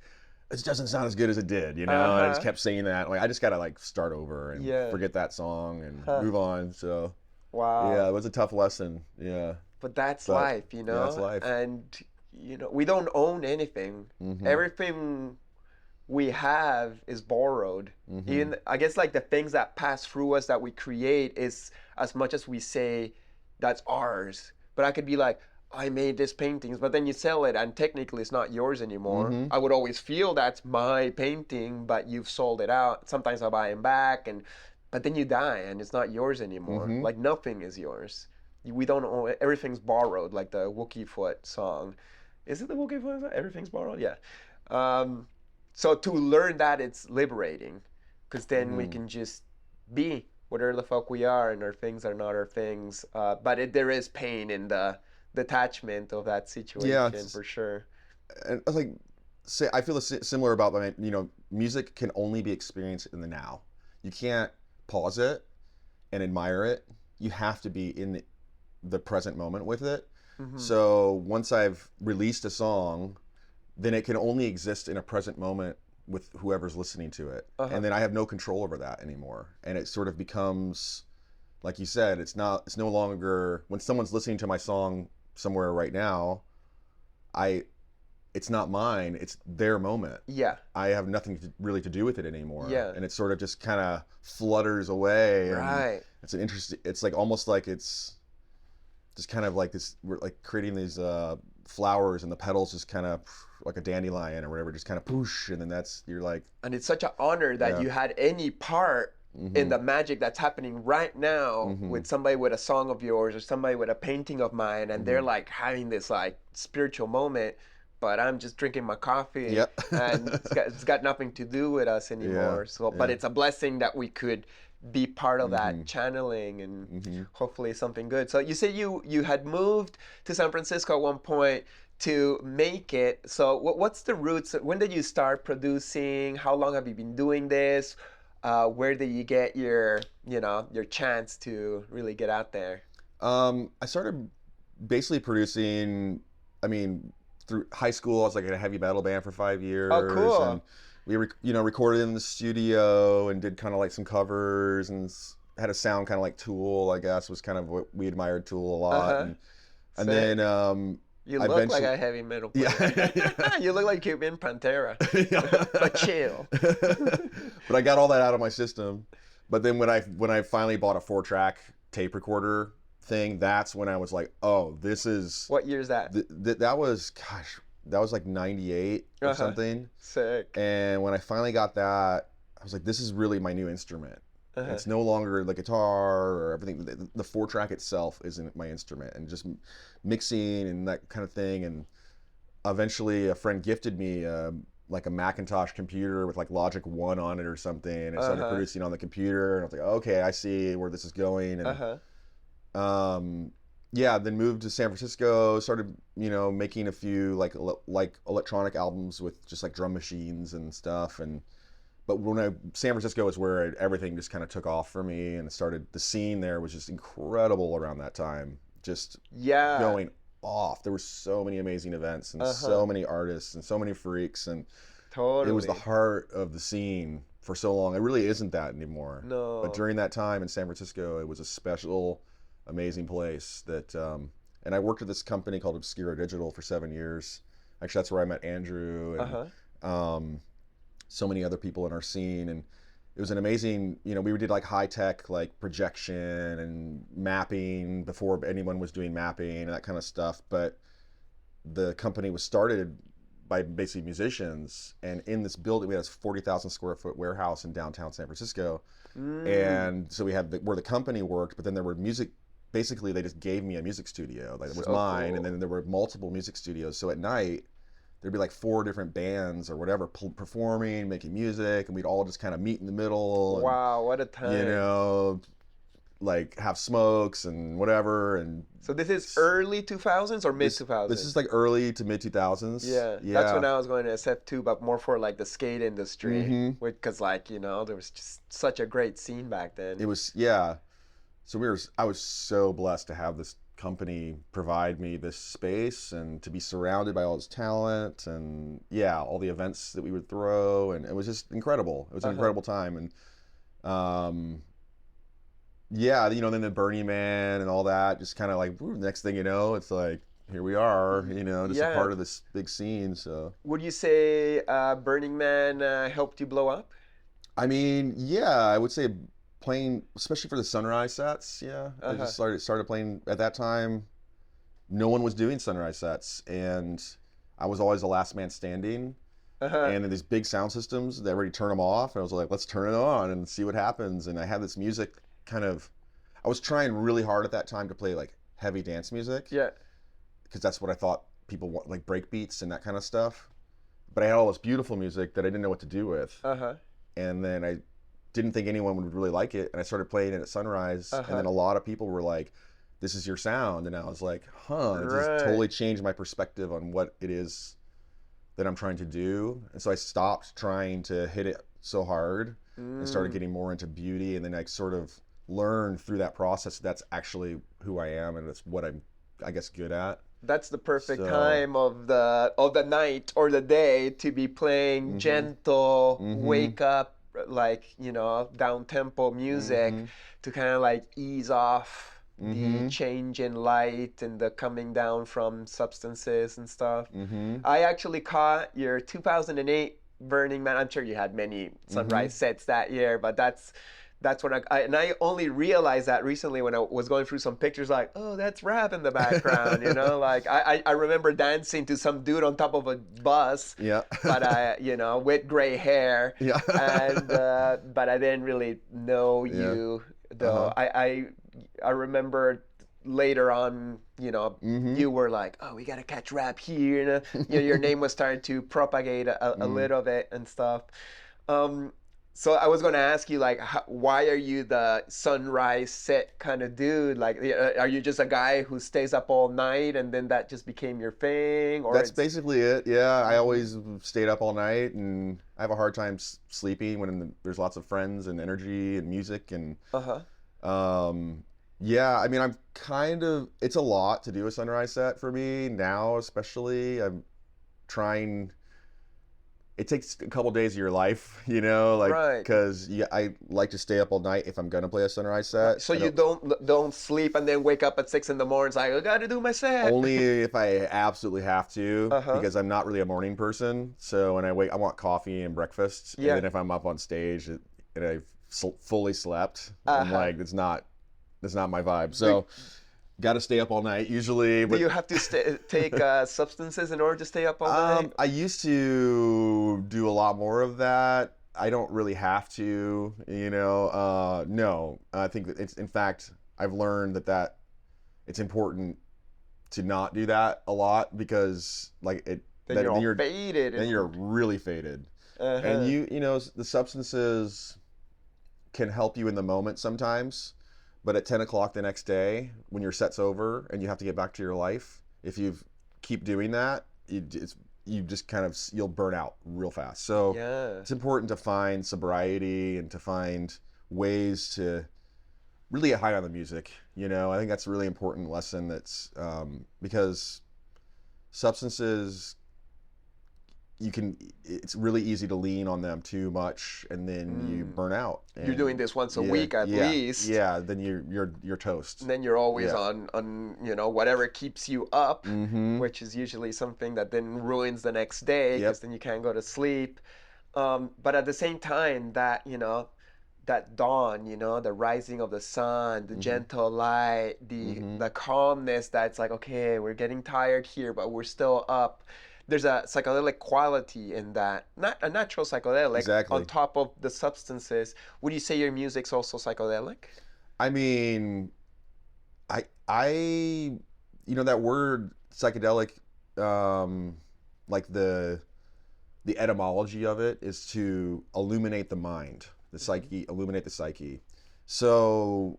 it doesn't sound as good as it did, you know? And I just kept saying that. Like, I just gotta like start over and forget that song and move on. So, yeah, it was a tough lesson. Yeah. But that's life, you know? Yeah, that's life. And, you know, we don't own anything. Everything we have is borrowed. Even, I guess, like the things that pass through us that we create is as much as we say that's ours. But I could be like, I made this paintings, but then you sell it and technically it's not yours anymore. I would always feel that's my painting, but you've sold it out. Sometimes I buy them back, but then you die and it's not yours anymore. Like nothing is yours. We don't own it. Everything's borrowed, like the Wookiee Foot song. Is it the Wookiee Foot song? Everything's borrowed? Yeah. So to learn that, it's liberating, because then we can just be whatever the fuck we are, and our things are not our things. But there is pain in the detachment of that situation, for sure. And I like, I feel similar about, you know, music can only be experienced in the now. You can't pause it and admire it. You have to be in the present moment with it. So once I've released a song, then it can only exist in a present moment with whoever's listening to it. And then I have no control over that anymore. And it sort of becomes, like you said, it's no longer, when someone's listening to my song somewhere right now, it's not mine, it's their moment. Yeah. I have nothing really to do with it anymore. Yeah. And it sort of just kind of flutters away. And right. It's like almost like it's just kind of like this, we're like creating these flowers, and the petals just kind of like a dandelion or whatever, just kind of poosh, and then you're like. And it's such an honor that you had any part in the magic that's happening right now with somebody with a song of yours or somebody with a painting of mine, and they're like having this like spiritual moment, but I'm just drinking my coffee and it's got nothing to do with us anymore. But it's a blessing that we could be part of that channeling, and hopefully something good. So you said you had moved to San Francisco at one point to make it. So what's the roots? When did you start producing? How long have you been doing this? Where did you get your chance to really get out there? I started basically producing, I mean, through high school. I was like in a heavy metal band for 5 years. Oh, cool. And we recorded in the studio and did kind of like some covers and had a sound kind of like Tool, I guess, was kind of what we admired Tool a lot. And then you look like a heavy metal player. Yeah. You look like you've been Pantera, but chill. But I got all that out of my system. But then when I finally bought a 4-track tape recorder thing, that's when I was like, oh, this is... What year is that? That was like 98 or something. Sick. And when I finally got that, I was like, this is really my new instrument. It's no longer the guitar or everything. The 4-track itself isn't my instrument, and just mixing and that kind of thing. And eventually a friend gifted me like a Macintosh computer with like Logic 1 on it or something, and I started producing on the computer, and I was like, okay, I see where this is going. And then moved to San Francisco, started making a few like electronic albums with just like drum machines and stuff. But San Francisco is where everything just kind of took off for me, and the scene there was just incredible around that time, just going off. There were so many amazing events and so many artists and so many freaks, and it was the heart of the scene for so long. It really isn't that anymore. No. But during that time in San Francisco, it was a special, amazing place that, and I worked at this company called Obscura Digital for 7 years. Actually, that's where I met Andrew and so many other people in our scene. And it was an amazing, we did like high tech, like projection and mapping before anyone was doing mapping and that kind of stuff. But the company was started by basically musicians, and in this building, we had this 40,000 square foot warehouse in downtown San Francisco. And so we had where the company worked, but then there were basically they just gave me a music studio, like it was mine. Cool. And then there were multiple music studios. So at night, there'd be like 4 different bands or whatever performing, making music, and we'd all just kind of meet in the middle. And, wow, what a time. Like have smokes and whatever. And so this is early 2000s or mid 2000s? This is like early to mid 2000s. Yeah, that's when I was going to SF too, but more for like the skate industry, because there was just such a great scene back then. It was, So I was so blessed to have this company provide me this space and to be surrounded by all this talent and all the events that we would throw, and it was just incredible. It was an incredible time. And then the Burning Man and all that, just kind of like, next thing you know, it's like, here we are, just a part of this big scene. So would you say Burning Man helped you blow up? I mean, I would say playing, especially for the sunrise sets. I just started playing at that time. No one was doing sunrise sets, and I was always the last man standing. And in these big sound systems, they already turn them off, and I was like, let's turn it on and see what happens. And I had this music I was trying really hard at that time to play like heavy dance music. Because that's what I thought people want, like break beats and that kind of stuff. But I had all this beautiful music that I didn't know what to do with. And then I didn't think anyone would really like it, and I started playing it at Sunrise, and then a lot of people were like, this is your sound. And I was like, it just totally changed my perspective on what it is that I'm trying to do. And so I stopped trying to hit it so hard and started getting more into beauty, and then I sort of learned through that process that's actually who I am, and it's what I'm, I guess, good at. That's the perfect time of the night or the day to be playing gentle, wake up, like down tempo music to kind of like ease off the change in light and the coming down from substances and stuff. I actually caught your 2008 Burning Man. I'm sure you had many sunrise sets that year, but that's when I only realized that recently when I was going through some pictures, like, oh, that's rap in the background, like I remember dancing to some dude on top of a bus, but with gray hair, and but I didn't really know you, though. I remember later on, you were like, oh, we gotta catch rap here, your name was starting to propagate a little bit and stuff. So I was gonna ask you, like, why are you the sunrise set kind of dude? Like, are you just a guy who stays up all night and then that just became your thing, or That's it's... basically it. Yeah, I always stayed up all night, and I have a hard time sleeping when there's lots of friends and energy and music and Uh-huh. yeah. I mean, I'm kind of. It's a lot to do a sunrise set for me now, especially. I'm trying. It takes a couple days of your life, like Right. because I like to stay up all night if I'm gonna play a sunrise set. So I you don't sleep and then wake up at 6 in the morning. It's like, I gotta do my set. Only if I absolutely have to, Uh-huh. because I'm not really a morning person. So when I wake, I want coffee and breakfast. Yeah. And then if I'm up on stage and I've fully slept, I'm Uh-huh. like, it's not my vibe. So got to stay up all night usually. Do But you have to take substances in order to stay up all night? I used to do a lot more of that. I don't really have to, no. I think that in fact, I've learned that it's important to not do that a lot, because like Then you're all faded. then you're really faded. Uh-huh. And the substances can help you in the moment sometimes, but at 10 o'clock the next day when your set's over and you have to get back to your life, if you keep doing that, you just kind of, you'll burn out real fast. So Yeah. it's important to find sobriety and to find ways to really get high on the music. I think that's a really important lesson. That's because substances, it's really easy to lean on them too much, and then you burn out. You're doing this once a week at least. Yeah, then you're toast. And then you're always Yeah. on whatever keeps you up, which is usually something that then ruins the next day, because then you can't go to sleep. But at the same time, that that dawn, the rising of the sun, the gentle light, the calmness, that's like, okay, we're getting tired here, but we're still up. There's a psychedelic quality in that, not a natural psychedelic. Exactly. On top of the substances. Would you say your music's also psychedelic? I mean, I that word psychedelic, like the etymology of it is to illuminate the mind, the psyche, illuminate the psyche. So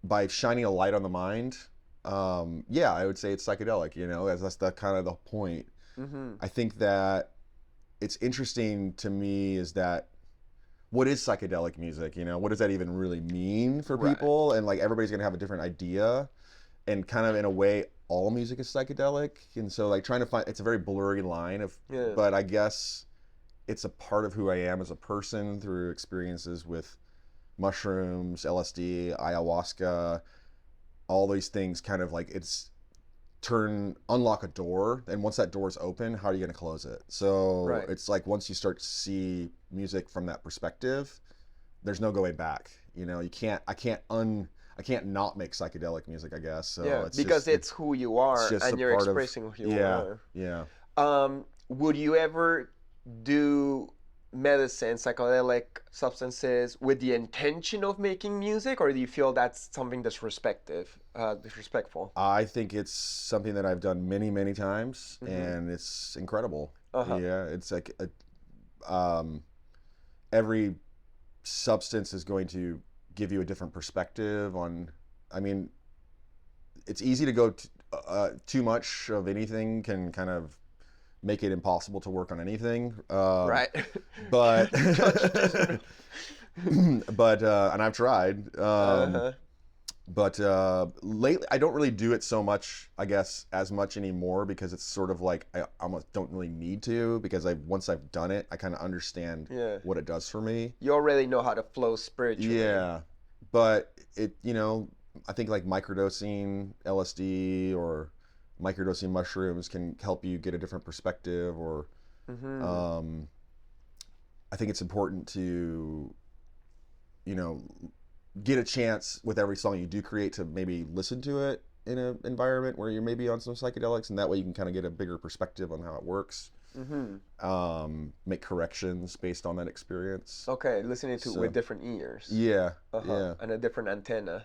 by shining a light on the mind, I would say it's psychedelic. That's the kind of the point. I think that it's interesting to me is that what is psychedelic music? What does that even really mean for people? And like everybody's gonna have a different idea, and kind of in a way, all music is psychedelic. And so like trying to find, it's a very blurry line but I guess it's a part of who I am as a person through experiences with mushrooms, LSD, ayahuasca, all these things. Kind of like unlock a door, and once that door is open, how are you going to close it? So it's like once you start to see music from that perspective, there's no going back. I can't not make psychedelic music, I guess. So it's who you are, and you're expressing who you are. Yeah. Would you ever do medicine, psychedelic substances, with the intention of making music, or do you feel that's something that's disrespectful? I think it's something that I've done many, many times, and it's incredible. Yeah, it's like every substance is going to give you a different perspective on. I mean, it's easy to go too much of anything can kind of make it impossible to work on anything. Right. But and I've tried. But lately, I don't really do it so much, I guess, as much anymore, because it's sort of like I almost don't really need to, because once I've done it, I kind of understand what it does for me. You already know how to flow spiritually. Yeah, but I think like microdosing LSD or microdosing mushrooms can help you get a different perspective, or I think it's important to get a chance with every song you do create to maybe listen to it in an environment where you're maybe on some psychedelics, and that way you can kind of get a bigger perspective on how it works. Make corrections based on that experience. Okay, listening to it with different ears. Yeah, and a different antenna.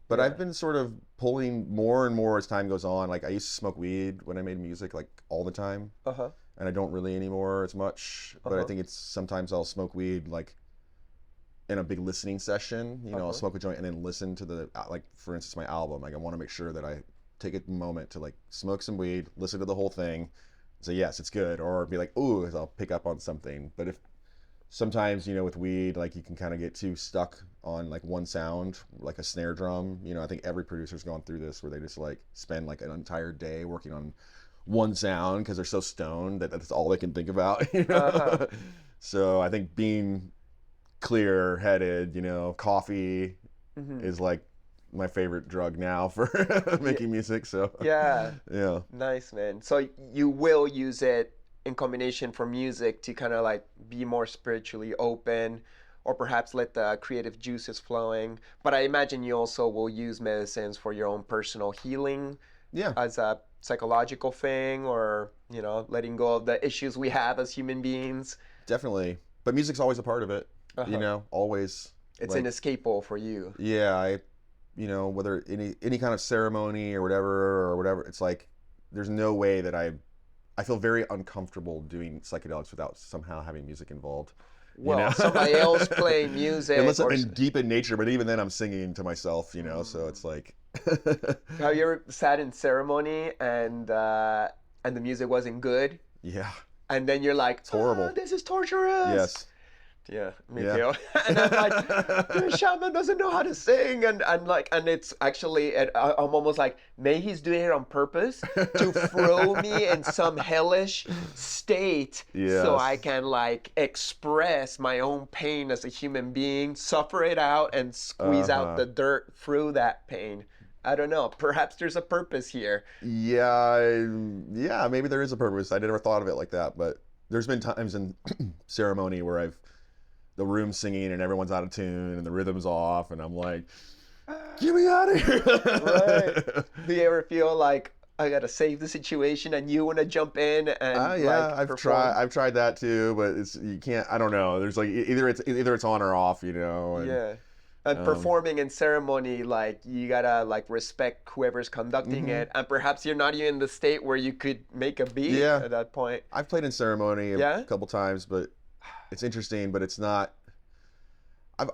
But I've been sort of pulling more and more as time goes on. Like I used to smoke weed when I made music, like all the time. and I don't really anymore as much. But I think it's sometimes I'll smoke weed like in a big listening session. You know, I'll smoke a joint and then listen to the like, for instance, my album. Like I want to make sure that I take a moment to like smoke some weed, listen to the whole thing, say yes, it's good, or be like, ooh, I'll pick up on something. But if sometimes, you know, with weed, like you can kind of get too stuck on like one sound, like a snare drum. You know, I think every producer's gone through this where they just like spend like an entire day working on one sound because they're so stoned that that's all they can think about. You know? So I think being clear-headed, you know, coffee is like my favorite drug now for making music. So yeah, yeah, nice, man. So you will use it in combination for music to kind of like be more spiritually open, or perhaps let the creative juices flowing. But I imagine you also will use medicines for your own personal healing, as a psychological thing, or, you know, letting go of the issues we have as human beings. Definitely. But music's always a part of it, you know, always. It's like, an escape for you. Yeah, you know, whether any kind of ceremony or whatever, it's like there's no way that I feel very uncomfortable doing psychedelics without somehow having music involved. Well, you know? somebody else playing music. Unless I'm deep in nature, but even then I'm singing to myself, you know, so it's like... Have you ever sat in ceremony and the music wasn't good? Yeah. And then you're like, it's horrible. Oh, this is torturous. Yes. Yeah, me too. And I'm like, the shaman doesn't know how to sing, and it's actually, I'm almost like, maybe he's doing it on purpose to throw me in some hellish state, so I can like express my own pain as a human being, suffer it out, and squeeze out the dirt through that pain. I don't know. Perhaps there's a purpose here. Yeah, maybe there is a purpose. I never thought of it like that, but there's been times in ceremony where the room's singing and everyone's out of tune and the rhythm's off, and I'm like, get me out of here. Right. Do you ever feel like I gotta save the situation and you want to jump in and I've tried that too, but you can't. I don't know. There's like either it's on or off, you know. And, and performing in ceremony, like you gotta like respect whoever's conducting it, and perhaps you're not even in the state where you could make a beat at that point. I've played in ceremony a couple times, but it's interesting, but it's not.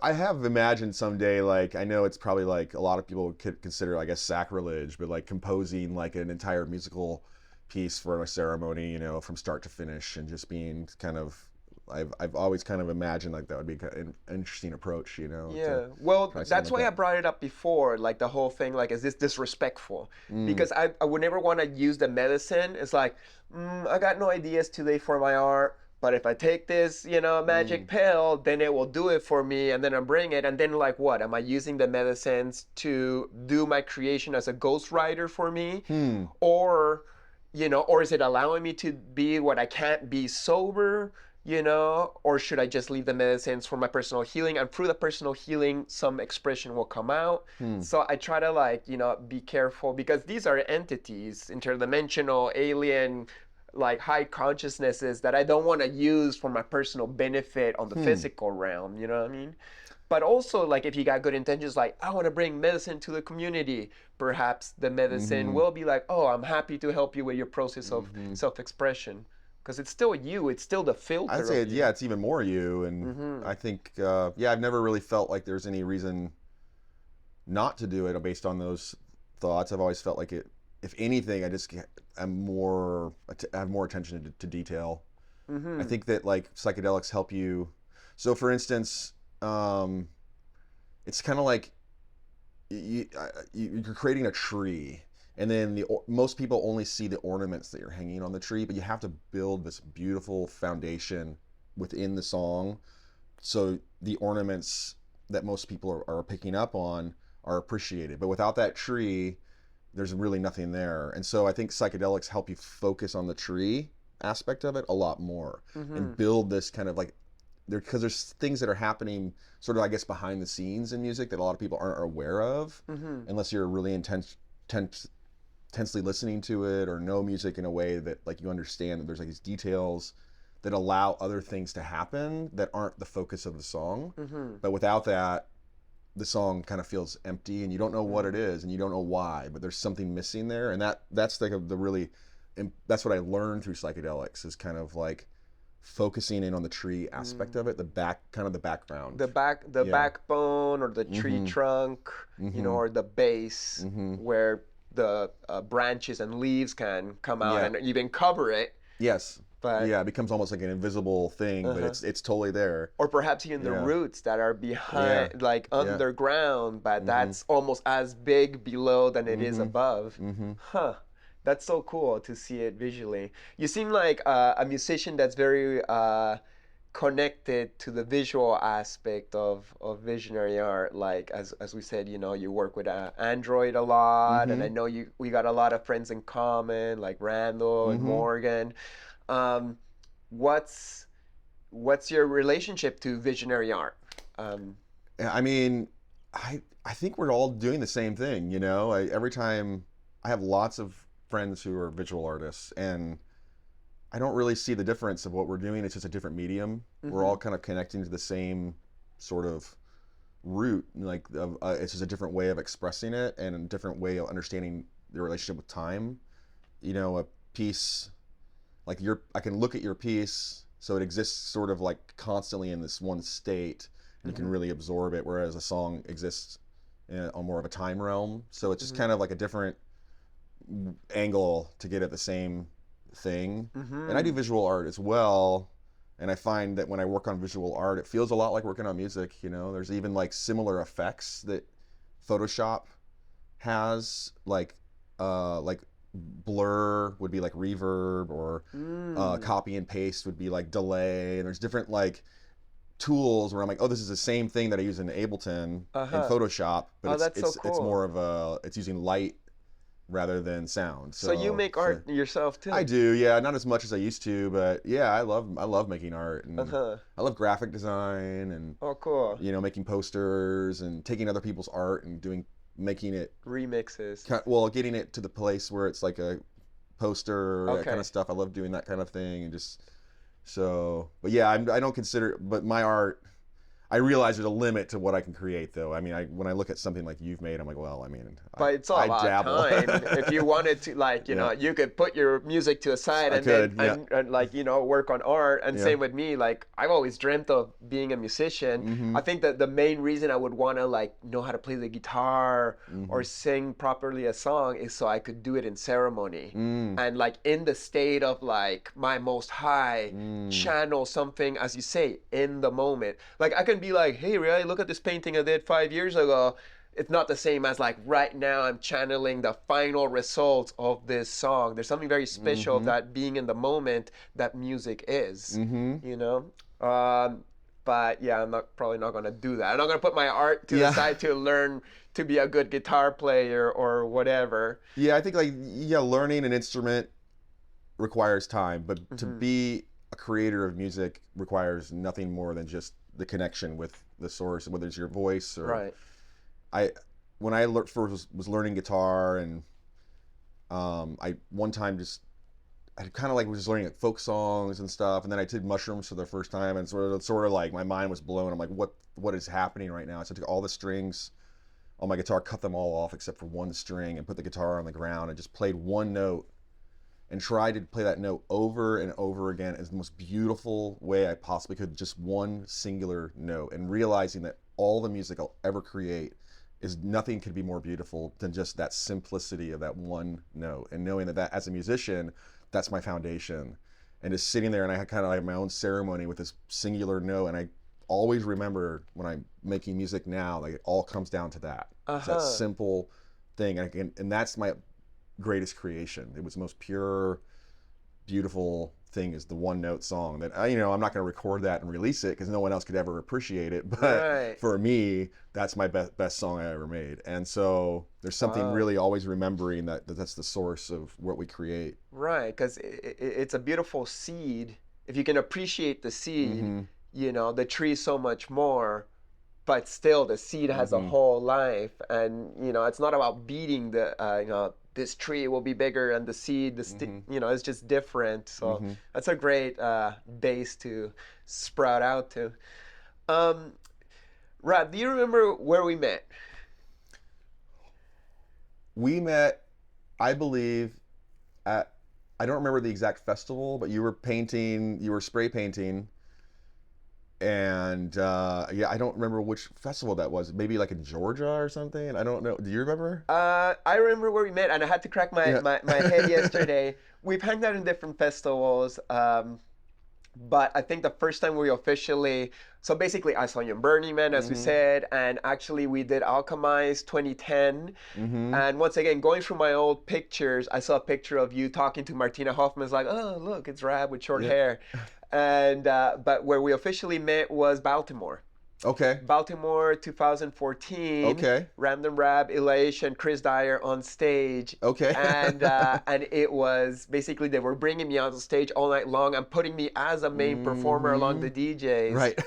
I have imagined someday, like, I know it's probably like a lot of people could consider, I guess, sacrilege, but like composing like an entire musical piece for a ceremony, you know, from start to finish, and just being kind of, I've always kind of imagined like that would be an interesting approach, you know. Yeah, well, that's why I brought it up before, like the whole thing, like, is this disrespectful? Because I would never want to use the medicine. It's like, I got no ideas today for my art. But if I take this, you know, magic pill, then it will do it for me, and then I bring it, and then like what? Am I using the medicines to do my creation as a ghostwriter for me? Or, you know, or is it allowing me to be what I can't be sober, you know? Or should I just leave the medicines for my personal healing, and through the personal healing, some expression will come out? So I try to like, you know, be careful, because these are entities, interdimensional, alien, like high consciousnesses that I don't want to use for my personal benefit on the physical realm, you know what I mean? But also, like, if you got good intentions, like, I want to bring medicine to the community, perhaps the medicine will be like, oh, I'm happy to help you with your process of self-expression. Because it's still you, it's still the filter. I'd say, it's even more you. And I think, I've never really felt like there's any reason not to do it based on those thoughts. I've always felt like it, if anything, I have more attention to detail. I think that like psychedelics help you. So for instance, it's kind of like you're creating a tree, and then most people only see the ornaments that you're hanging on the tree, but you have to build this beautiful foundation within the song, so the ornaments that most people are picking up on are appreciated. But without that tree, there's really nothing there. And so I think psychedelics help you focus on the tree aspect of it a lot more, and build this kind of like, because there's things that are happening sort of, I guess, behind the scenes in music that a lot of people aren't aware of, unless you're really intensely listening to it, or know music in a way that like you understand that there's like these details that allow other things to happen that aren't the focus of the song. But without that, the song kind of feels empty, and you don't know what it is, and you don't know why, but there's something missing there. And that's like the really that's what I learned through psychedelics, is kind of like focusing in on the tree aspect of it, the background. The backbone, or the tree trunk, or the base, where the branches and leaves can come out and even cover it. Yes. But it becomes almost like an invisible thing, but it's totally there. Or perhaps even the roots that are behind, like underground, but that's almost as big below than it is above. Huh. That's so cool to see it visually. You seem like a musician that's very connected to the visual aspect of visionary art. Like as we said, you work with Android a lot, and I know we got a lot of friends in common, like Randall and Morgan. What's your relationship to visionary art? I mean, I think we're all doing the same thing. Every time I have lots of friends who are visual artists, and I don't really see the difference of what we're doing. It's just a different medium. We're all kind of connecting to the same sort of root. Like it's just a different way of expressing it, and a different way of understanding the relationship with time. A piece like I can look at your piece, so it exists sort of like constantly in this one state, and you can really absorb it, whereas a song exists on more of a time realm. So it's just kind of like a different angle to get at the same thing. And I do visual art as well, and I find that when I work on visual art, it feels a lot like working on music. There's even like similar effects that Photoshop has, like blur would be like reverb, or copy and paste would be like delay, and there's different like tools where I'm like, oh, this is the same thing that I use in Ableton in Photoshop, but it's more of it's using light rather than sound. So you make art yourself too? I do, yeah. Not as much as I used to, but yeah, I love making art, and I love graphic design, and cool. Making posters and taking other people's art and making it remixes. Well, getting it to the place where it's like a poster, that kind of stuff. I love doing that kind of thing, and but yeah, I don't consider, but my art, I realize there's a limit to what I can create, though. I mean, when I look at something like you've made, I'm like, well, I mean, but it's all about dabble. time. If you wanted to, like, you could put your music to a side and work on art. And same with me. Like, I've always dreamt of being a musician. I think that the main reason I would want to like know how to play the guitar or sing properly a song is so I could do it in ceremony and like in the state of like my most high, channel something, as you say, in the moment. Like I can be like, hey, really, look at this painting I did 5 years ago. It's not the same as like right now I'm channeling the final results of this song. There's something very special that being in the moment that music is, but yeah, I'm probably not going to do that. I'm not going to put my art to the side to learn to be a good guitar player or whatever. Yeah, I think learning an instrument requires time, but to be a creator of music requires nothing more than just the connection with the source, whether it's your voice or when I first was learning guitar, and I one time I kind of like was just learning like folk songs and stuff, and then I did mushrooms for the first time, and sort of like my mind was blown. I'm like, what is happening right now? So I took all the strings on my guitar, cut them all off except for one string, and put the guitar on the ground and just played one note and tried to play that note over and over again as the most beautiful way I possibly could, just one singular note, and realizing that all the music I'll ever create is nothing could be more beautiful than just that simplicity of that one note, and knowing that as a musician, that's my foundation. And just sitting there, and I had kind of like my own ceremony with this singular note, and I always remember when I'm making music now, like it all comes down to that. It's that simple thing, and that's my greatest creation. It was the most pure, beautiful thing, is the one note song that I'm not going to record that and release it because no one else could ever appreciate it, but for me, that's my best song I ever made. And so there's something really always remembering that's the source of what we create, right? Because it's a beautiful seed. If you can appreciate the seed, the tree so much more, but still the seed has a whole life. And it's not about beating the this tree will be bigger, and the seed, it's just different. So that's a great base to sprout out to. Rod, do you remember where we met? We met, I believe, at I don't remember the exact festival, but you were spray painting, and yeah, I don't remember which festival that was. Maybe like in Georgia or something. I don't know. Do you remember? I remember where we met, and I had to crack my head yesterday. We've hung out in different festivals, but I think the first time we officially, so basically I saw you in Burning Man, as we said, and actually we did Alchemize 2010. And once again, going through my old pictures, I saw a picture of you talking to Martina Hoffman's like, oh, look, it's Rab with short hair. And, but where we officially met was Baltimore. Okay. Baltimore 2014. Okay. Random Rab, Elation, Chris Dyer on stage. Okay. And it was basically they were bringing me on stage all night long and putting me as a main performer along the DJs, right,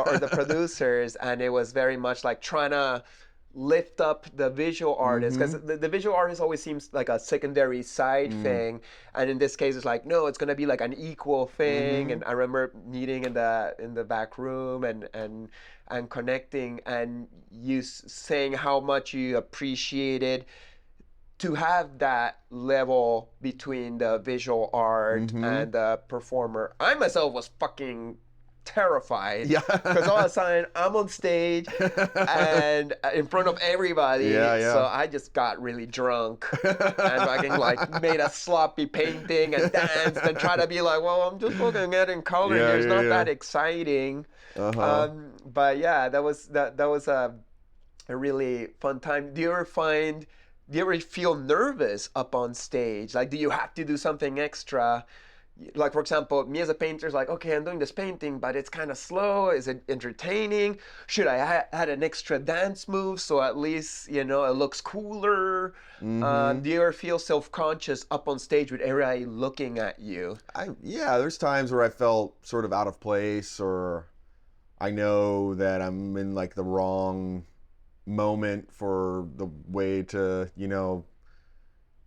or the producers, and it was very much like trying to lift up the visual artist, because the visual artist always seems like a secondary side thing, and in this case it's like, no, it's gonna be like an equal thing. And I remember meeting in the back room and connecting, and you saying how much you appreciated to have that level between the visual art and the performer. I myself was fucking terrified, because all of a sudden I'm on stage and in front of everybody, so I just got really drunk and fucking like made a sloppy painting and danced and tried to be like, well, I'm just looking at it in color, it's not that exciting. But yeah, that was a really fun time. Do you ever feel nervous up on stage? Like, do you have to do something extra? Like, for example, me as a painter is like, okay, I'm doing this painting, but it's kind of slow. Is it entertaining? Should I add an extra dance move so at least, it looks cooler? Do you ever feel self-conscious up on stage with everybody looking at you? Yeah, there's times where I felt sort of out of place, or I know that I'm in like the wrong moment for the way to,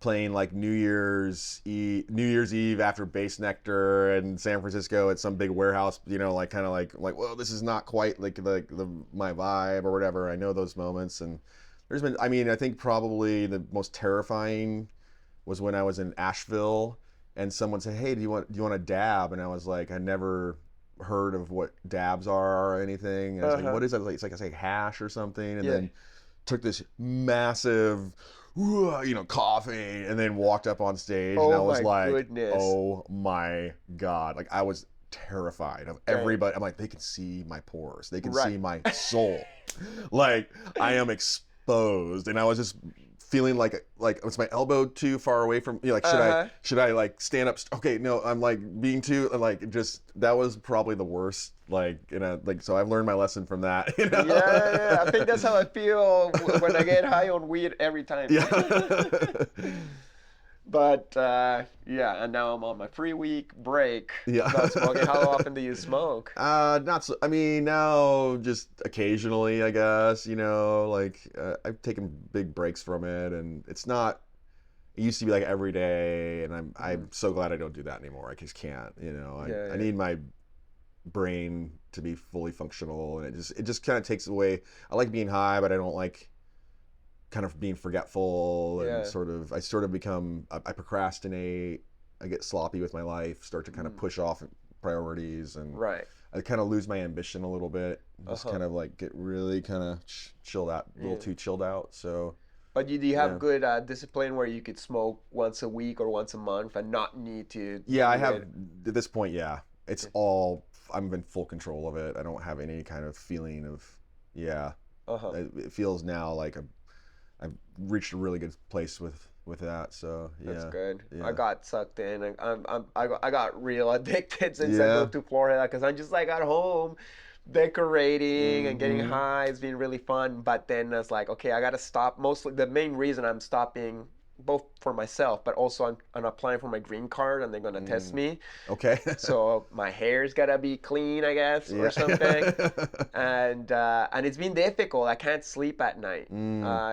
playing like New Year's Eve after Bass Nectar in San Francisco at some big warehouse, like kind of like, well, this is not quite like my vibe or whatever. I know those moments, and there's been, I think probably the most terrifying was when I was in Asheville and someone said, hey, do you want a dab? And I was like, I never heard of what dabs are or anything. And I was like, what is that? It's like hash or something. And then took this massive, coffee, and then walked up on stage, and I was like, goodness. Oh my God. Like, I was terrified of everybody. I'm like, they can see my pores. They can see my soul. Like, I am exposed. And I was just feeling like was my elbow too far away from, should I like stand up? Okay, no, I'm like being too, like, just, that was probably the worst, so I've learned my lesson from that. Yeah, I think that's how I feel when I get high on weed every time. But and now I'm on my 3-week break. Not smoking. How often do you smoke? Not so. Now just occasionally, I guess. I've taken big breaks from it, and it's not. It used to be like every day, and I'm so glad I don't do that anymore. I just can't. I need my brain to be fully functional, and it just kind of takes away. I like being high, but I don't like kind of being forgetful, and I sort of become, I procrastinate, I get sloppy with my life, start to kind of push off priorities, and I kind of lose my ambition a little bit, just kind of like get really kind of chilled out, a little too chilled out. So, but do you have good discipline where you could smoke once a week or once a month and not need to? Yeah, I have at this point. Yeah, it's all, I'm in full control of it. I don't have any kind of feeling of it feels now like I've reached a really good place with that, so yeah. That's good. Yeah. I got sucked in. I got real addicted since I moved to Florida, because I'm just like at home decorating and getting high. It's been really fun, but then I was like, okay, I gotta stop. Mostly the main reason I'm stopping, both for myself, but also I'm applying for my green card, and they're gonna test me. Okay. So my hair's gotta be clean, I guess, or something. And it's been difficult. I can't sleep at night.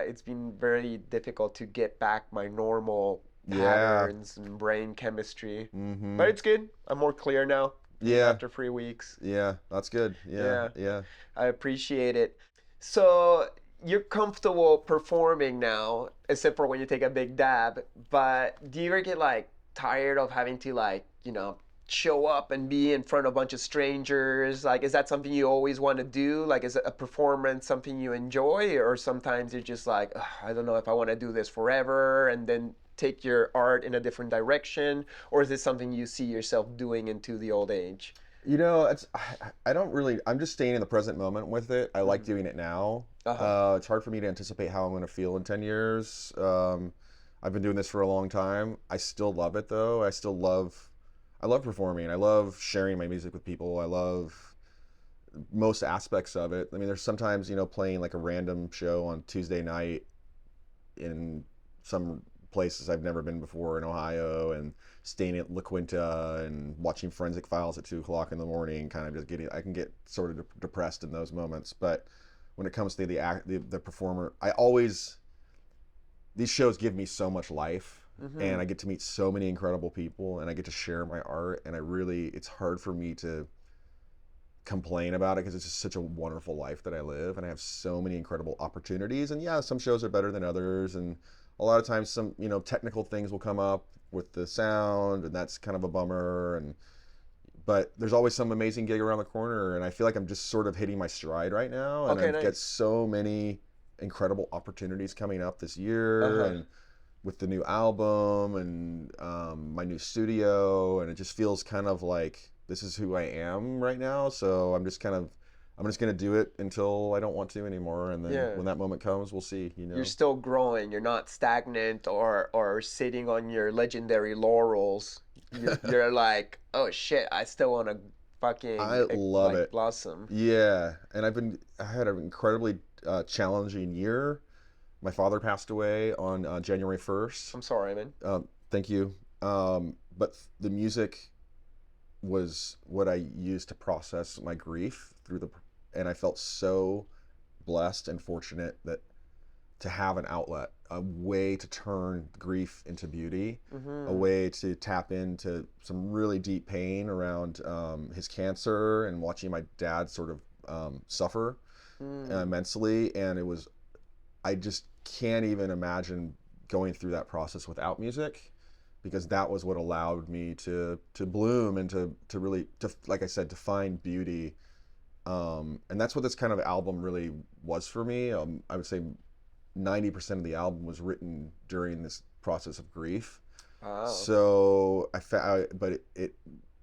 It's been very difficult to get back my normal patterns and brain chemistry. But it's good. I'm more clear now. After 3 weeks. Yeah, that's good. Yeah. I appreciate it. So you're comfortable performing now, except for when you take a big dab, but do you ever get like tired of having to like, show up and be in front of a bunch of strangers? Like, is that something you always want to do? Like, is a performance something you enjoy, or sometimes you're just like, "Ugh, I don't know if I want to do this forever," and then take your art in a different direction? Or is this something you see yourself doing into the old age? I don't really, I'm just staying in the present moment with it. I like doing it now. It's hard for me to anticipate how I'm going to feel in 10 years. I've been doing this for a long time. I still love it though. I love performing. I love sharing my music with people. I love most aspects of it. I mean, there's sometimes, playing like a random show on Tuesday night in some places I've never been before in Ohio, and staying at La Quinta and watching Forensic Files at 2 o'clock in the morning, kind of just I can get sort of depressed in those moments. But when it comes to the performer, these shows give me so much life. And I get to meet so many incredible people, and I get to share my art, and it's hard for me to complain about it, because it's just such a wonderful life that I live, and I have so many incredible opportunities. And yeah, some shows are better than others, and a lot of times some technical things will come up with the sound, and that's kind of a bummer. But there's always some amazing gig around the corner, and I feel like I'm just sort of hitting my stride right now, and I've got so many incredible opportunities coming up this year, and with the new album and my new studio, and it just feels kind of like this is who I am right now. So I'm just going to do it until I don't want to anymore, and then when that moment comes, we'll see. You're still growing. You're not stagnant or sitting on your legendary laurels. You're like, oh shit, I still want to fucking love it. Blossom. Yeah, and I had an incredibly challenging year. My father passed away on January 1st. I'm sorry, man. Thank you. But the music was what I used to process my grief and I felt so blessed and fortunate to have an outlet, a way to turn grief into beauty, a way to tap into some really deep pain around his cancer, and watching my dad sort of suffer immensely. And I just can't even imagine going through that process without music, because that was what allowed me to bloom and to really, like I said, to find beauty. And that's what this kind of album really was for me. I would say 90% of the album was written during this process of grief. Wow. So but it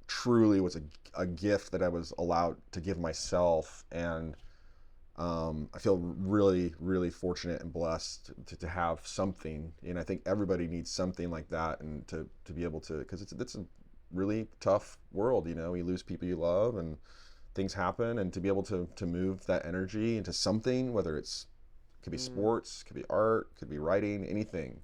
truly was a gift that I was allowed to give myself, and I feel really, really fortunate and blessed to have something. And I think everybody needs something like that, and to be able to, because it's a really tough world. You lose people you love, and things happen, and to be able to move that energy into something, whether it could be sports, could be art, could be writing, anything,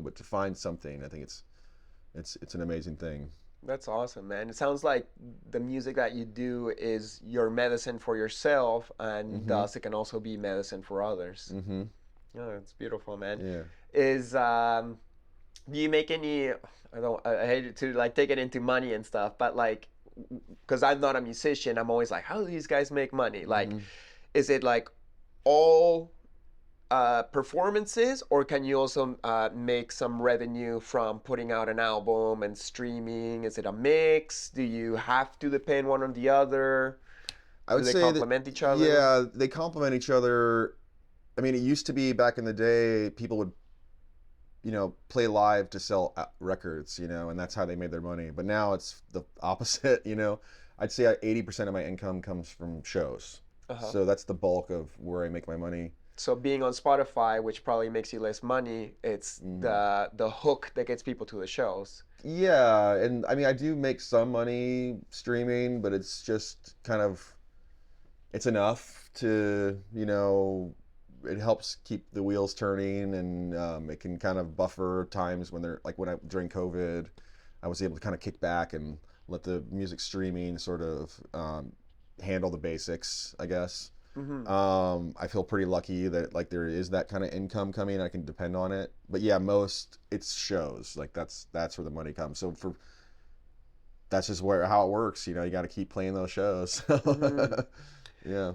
but to find something, I think it's an amazing thing. That's awesome, man. It sounds like the music that you do is your medicine for yourself, and thus it can also be medicine for others. Oh, it's beautiful, man. Yeah. Do you make any, I hate to like take it into money and stuff, but like, because I'm not a musician, I'm always like, how do these guys make money? Like, is it like all performances, or can you also make some revenue from putting out an album and streaming? Is it a mix? Do you have to depend one on the other? I would say they complement each other? Yeah, they complement each other. I mean, it used to be back in the day, people would, play live to sell records, and that's how they made their money. But now it's the opposite, I'd say 80% of my income comes from shows. So that's the bulk of where I make my money. So being on Spotify, which probably makes you less money, it's the hook that gets people to the shows. Yeah, and I mean, I do make some money streaming, but it's just kind of, it's enough to, it helps keep the wheels turning, and it can kind of buffer times when they're, like during COVID, I was able to kind of kick back and let the music streaming sort of handle the basics, I guess. I feel pretty lucky that like there is that kind of income coming. I can depend on it. But yeah, it's shows. Like that's where the money comes. So that's just how it works. You got to keep playing those shows. Yeah.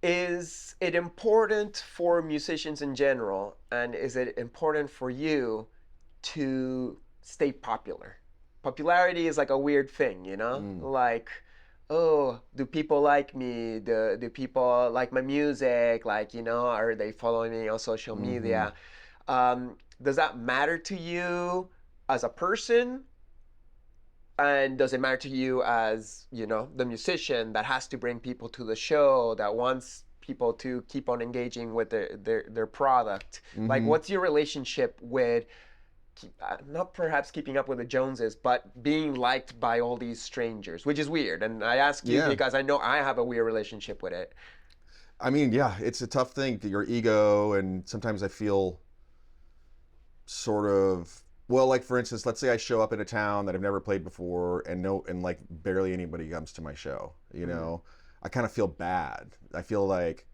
Is it important for musicians in general, and is it important for you to stay popular? popularity is like a weird thing, you know? Like, oh, do people like me? Do people like my music? Like, you know, are they following me on social media? Does that matter to you as a person? And does it matter to you as, you know, the musician that has to bring people to the show, that wants people to keep on engaging with their product? Like, what's your relationship with, not perhaps keeping up with the Joneses, but being liked by all these strangers, which is weird. And I ask you because I know I have a weird relationship with it. I mean, yeah, it's a tough thing, your ego, and sometimes I feel sort of, well, like for instance, let's say I show up in a town that I've never played before and like barely anybody comes to my show, you know, I kind of feel bad. I feel like,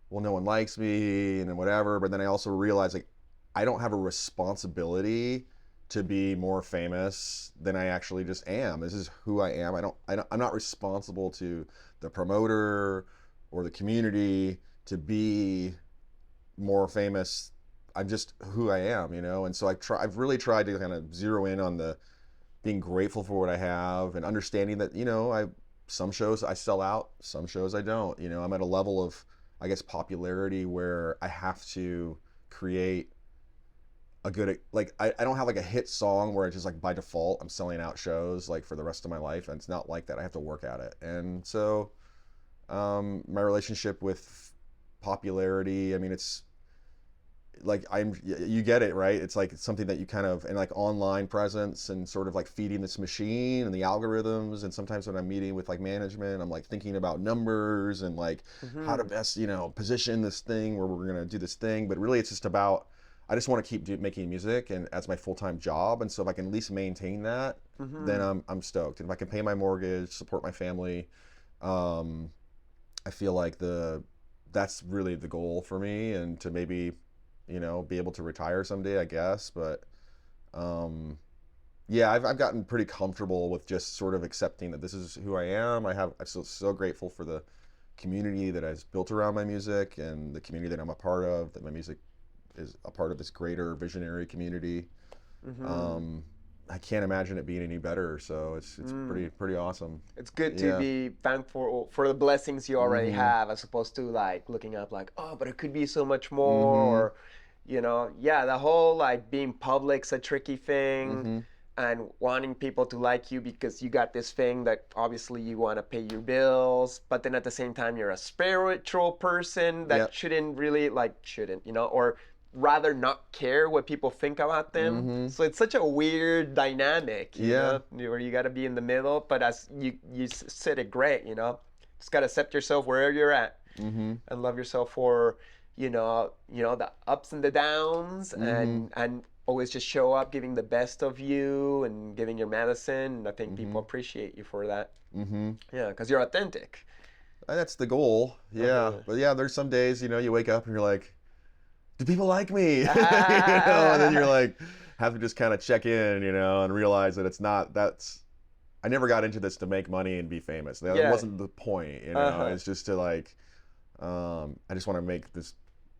well, no one likes me and then whatever, but then I also realize like I don't have a responsibility to be more famous than I actually just am. This is who I am. I'm not responsible to the promoter or the community to be more famous. I'm just who I am, you know? And so I've really tried to kind of zero in on the being grateful for what I have and understanding that, you know, some shows I sell out, some shows I don't. You know, I'm at a level of, I guess, popularity where I have to create a good, like, I don't have like a hit song where it's just like by default I'm selling out shows like for the rest of my life, and it's not like that. I have to work at it. And so my relationship with popularity, I mean, it's like you get it, right? It's like it's something that you kind of, and like online presence and sort of like feeding this machine and the algorithms. And sometimes when I'm meeting with like management, I'm like thinking about numbers and like how to best, you know, position this thing where we're gonna do this thing. But really it's just about, I just want to keep making music and as my full-time job. And so if I can at least maintain that, then I'm stoked. And if I can pay my mortgage, support my family, I feel like that's really the goal for me, and to maybe, you know, be able to retire someday, I guess. But yeah, I've gotten pretty comfortable with just sort of accepting that this is who I am. I'm so grateful for the community that I've built around my music and the community that I'm a part of, that my music is a part of this greater visionary community. I can't imagine it being any better, so it's pretty awesome. It's good to be thankful for the blessings you already have, as opposed to like looking up like, oh, but it could be so much more, or, you know, the whole like being public's a tricky thing, and wanting people to like you because you got this thing that obviously you want to pay your bills, but then at the same time you're a spiritual person that shouldn't, you know, or rather not care what people think about them. So it's such a weird dynamic, you know, where you got to be in the middle. But as you said it great, you know, just got to accept yourself wherever you're at, and love yourself for, you know, the ups and the downs, and always just show up giving the best of you and giving your medicine. And I think people appreciate you for that. Yeah, because you're authentic. That's the goal. Yeah. But yeah, there's some days, you know, you wake up and you're like, do people like me? You know, and then you're like, have to just kind of check in, you know, and realize that I never got into this to make money and be famous. That wasn't the point, you know. It's just to like, I just want to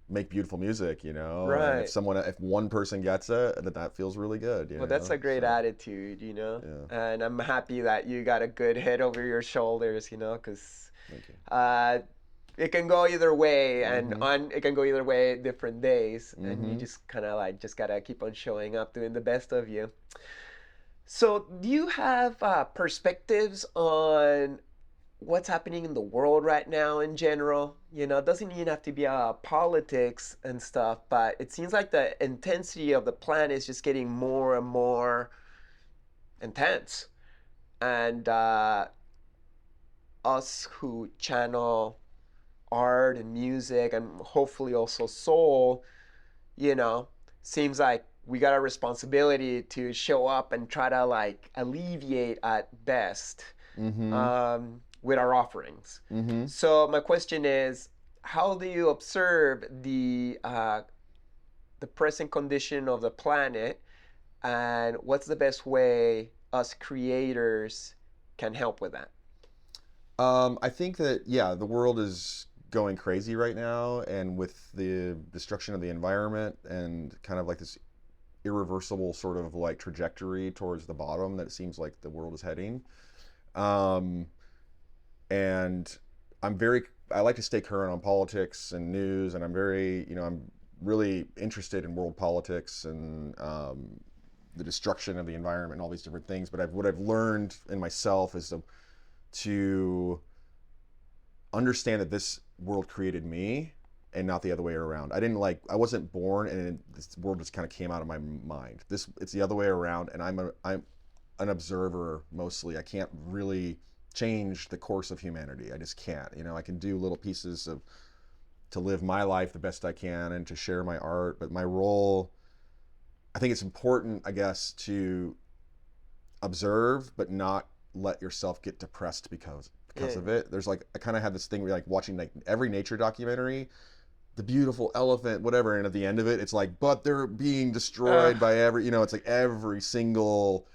make beautiful music, you know. Right. And if one person gets it, that feels really good. You know? That's a great attitude, you know. Yeah. And I'm happy that you got a good head over your shoulders, you know, because it can go either way, and it can go either way different days, and you just kind of like just gotta keep on showing up, doing the best of you. So do you have perspectives on what's happening in the world right now in general? You know, it doesn't even have to be politics and stuff, but it seems like the intensity of the planet is just getting more and more intense, and us who channel art and music and hopefully also soul, you know, seems like we got a responsibility to show up and try to like alleviate at best with our offerings. So my question is, how do you observe the present condition of the planet, and what's the best way us creators can help with that? I think that, the world is going crazy right now, and with the destruction of the environment and kind of like this irreversible sort of like trajectory towards the bottom that it seems like the world is heading. And I like to stay current on politics and news, and I'm really interested in world politics and the destruction of the environment and all these different things. But what I've learned in myself is to understand that this world created me and not the other way around. I wasn't born and this world just kind of came out of my mind. It's the other way around, and I'm an observer mostly. I can't really change the course of humanity. I just can't. I can do little pieces to live my life the best I can and to share my art, but my role, I think it's important, I guess, to observe but not let yourself get depressed because of it. There's I kind of have this thing where watching every nature documentary, the beautiful elephant, whatever, and at the end of it, it's but they're being destroyed by it's every single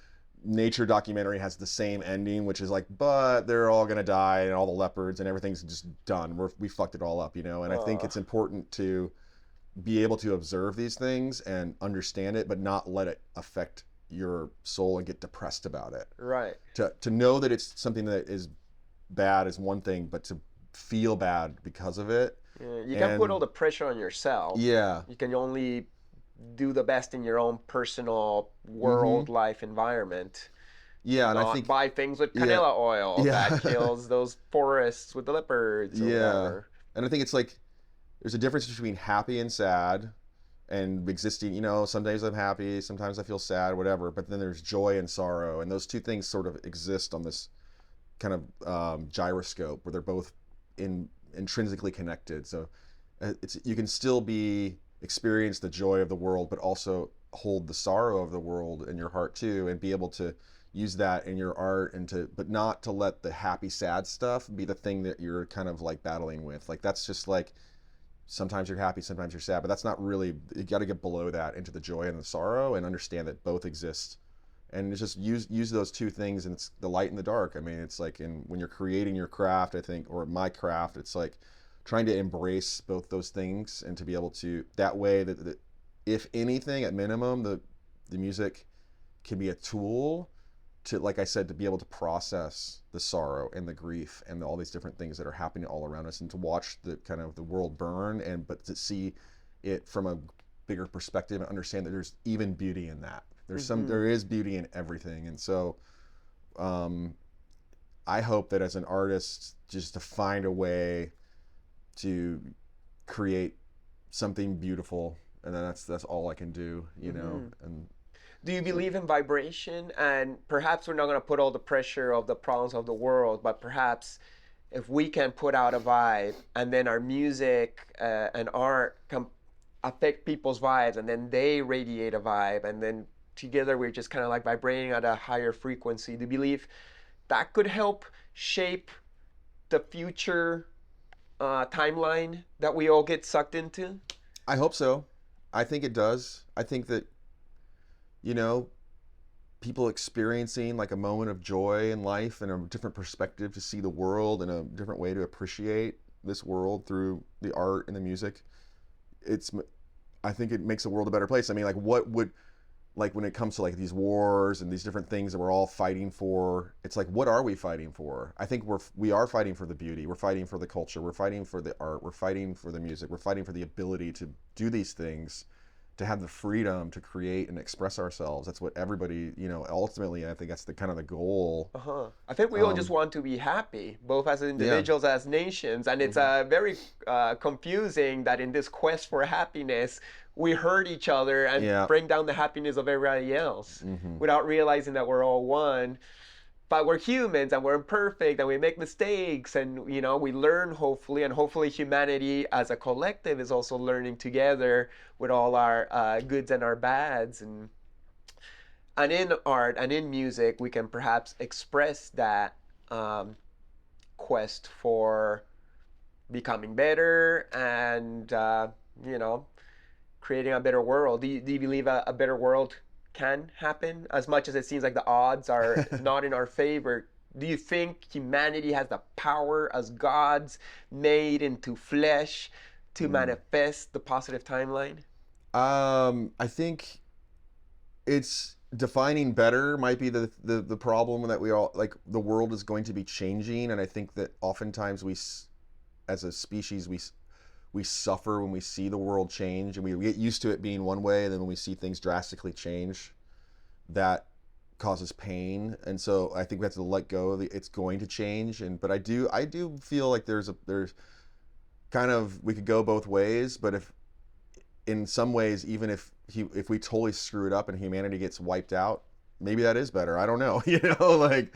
nature documentary has the same ending, which is but they're all gonna die and all the leopards and everything's just done. We fucked it all up, and I think it's important to be able to observe these things and understand it, but not let it affect your soul and get depressed about it. Right. To know that it's something that is bad is one thing, but to feel bad because of it. Yeah, you can't put all the pressure on yourself. Yeah. You can only do the best in your own personal world life environment. Yeah, and I think buy things with canola oil that kills those forests with the leopards. Or whatever. And I think it's there's a difference between happy and sad and existing. Some days I'm happy, sometimes I feel sad, whatever. But then there's joy and sorrow, and those two things sort of exist on this kind of gyroscope where they're both intrinsically connected. So you can still experience the joy of the world, but also hold the sorrow of the world in your heart too, and be able to use that in your art, but not to let the happy sad stuff be the thing that you're kind of battling with. That's just sometimes you're happy, sometimes you're sad, but that's not really. You got to get below that into the joy and the sorrow and understand that both exist. And it's just use those two things, and it's the light and the dark. I mean, it's when you're creating your craft, I think, or my craft, it's trying to embrace both those things, and to be able to, that way that if anything, at minimum, the music can be a tool to, like I said, to be able to process the sorrow and the grief and all these different things that are happening all around us, and to watch the kind of the world burn, but to see it from a bigger perspective and understand that there's even beauty in that. There is beauty in everything. And so I hope that as an artist, just to find a way to create something beautiful, and then that's all I can do, And do you believe in vibration? And perhaps we're not going to put all the pressure of the problems of the world, but perhaps if we can put out a vibe, and then our music and art can affect people's vibes, and then they radiate a vibe, and then together we're just kind of vibrating at a higher frequency. Do you believe that could help shape the future timeline that we all get sucked into? I hope so. I think it does. I think that, people experiencing a moment of joy in life and a different perspective to see the world and a different way to appreciate this world through the art and the music. I think it makes the world a better place. I mean, what would, when it comes to these wars and these different things that we're all fighting for, it's what are we fighting for? I think we are fighting for the beauty. We're fighting for the culture. We're fighting for the art. We're fighting for the music. We're fighting for the ability to do these things, to have the freedom to create and express ourselves. That's what everybody, ultimately, I think that's the kind of the goal. I think we all just want to be happy, both as individuals, as nations. And it's very confusing that in this quest for happiness, we hurt each other and bring down the happiness of everybody else without realizing that we're all one. But we're humans, and we're imperfect, and we make mistakes, and we learn, hopefully, and hopefully humanity as a collective is also learning together with all our goods and our bads. And in art and in music, we can perhaps express that quest for becoming better and creating a better world. Do you believe a better world can happen, as much as it seems like the odds are not in our favor? Do you think humanity has the power as gods made into flesh to manifest the positive timeline? I think it's defining better might be the problem that we all like. The world is going to be changing, and I think that oftentimes as a species, we suffer when we see the world change, and we get used to it being one way, and then when we see things drastically change, that causes pain. And so I think we have to let go of it's going to change. But I do feel like there's kind of, we could go both ways, but if in some ways, even if we totally screw it up and humanity gets wiped out, maybe that is better. I don't know. Like,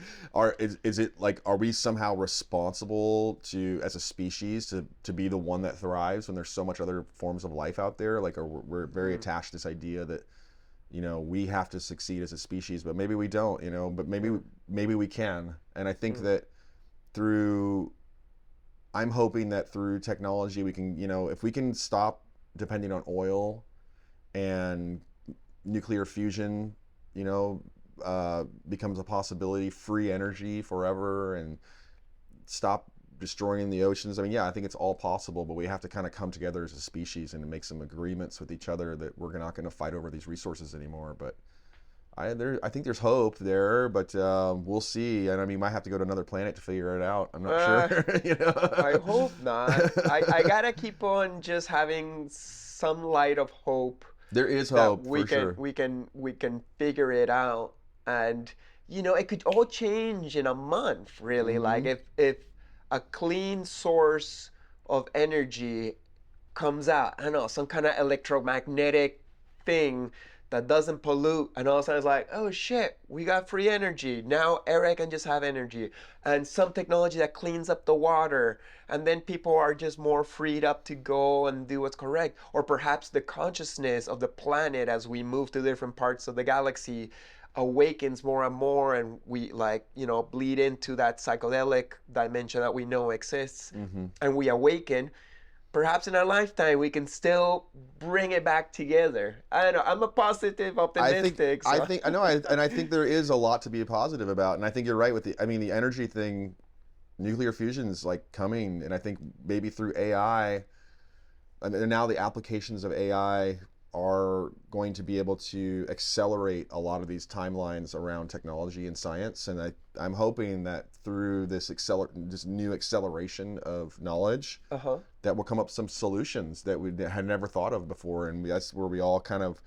is it like, are we somehow responsible as a species to be the one that thrives when there's so much other forms of life out there? Like, we're very attached to this idea that, we have to succeed as a species, but maybe we don't, but maybe we can. And I think that I'm hoping that through technology, we can, if we can stop depending on oil and nuclear fusion, becomes a possibility, free energy forever, and stop destroying the oceans. I mean, yeah, I think it's all possible, but we have to kind of come together as a species and make some agreements with each other that we're not going to fight over these resources anymore. But I think there's hope there, but we'll see. And I mean, might have to go to another planet to figure it out. I'm not sure. I hope not. I gotta keep on just having some light of hope. There is hope. We can figure it out, and it could all change in a month. Really, like if a clean source of energy comes out, I don't know, some kind of electromagnetic thing that doesn't pollute, and all of a sudden it's like, oh shit, we got free energy. Now Eric can just have energy. And some technology that cleans up the water, and then people are just more freed up to go and do what's correct. Or perhaps the consciousness of the planet as we move to different parts of the galaxy awakens more and more, and we bleed into that psychedelic dimension that we know exists, and we awaken. Perhaps in our lifetime we can still bring it back together. I don't know. I'm a positive, optimistic. I think there is a lot to be positive about, and I think you're right with the energy thing. Nuclear fusion's like coming, and I think maybe through AI, and now the applications of AI are going to be able to accelerate a lot of these timelines around technology and science. And I'm hoping that through this new acceleration of knowledge, that will come up some solutions that we had never thought of before. And that's where we all kind of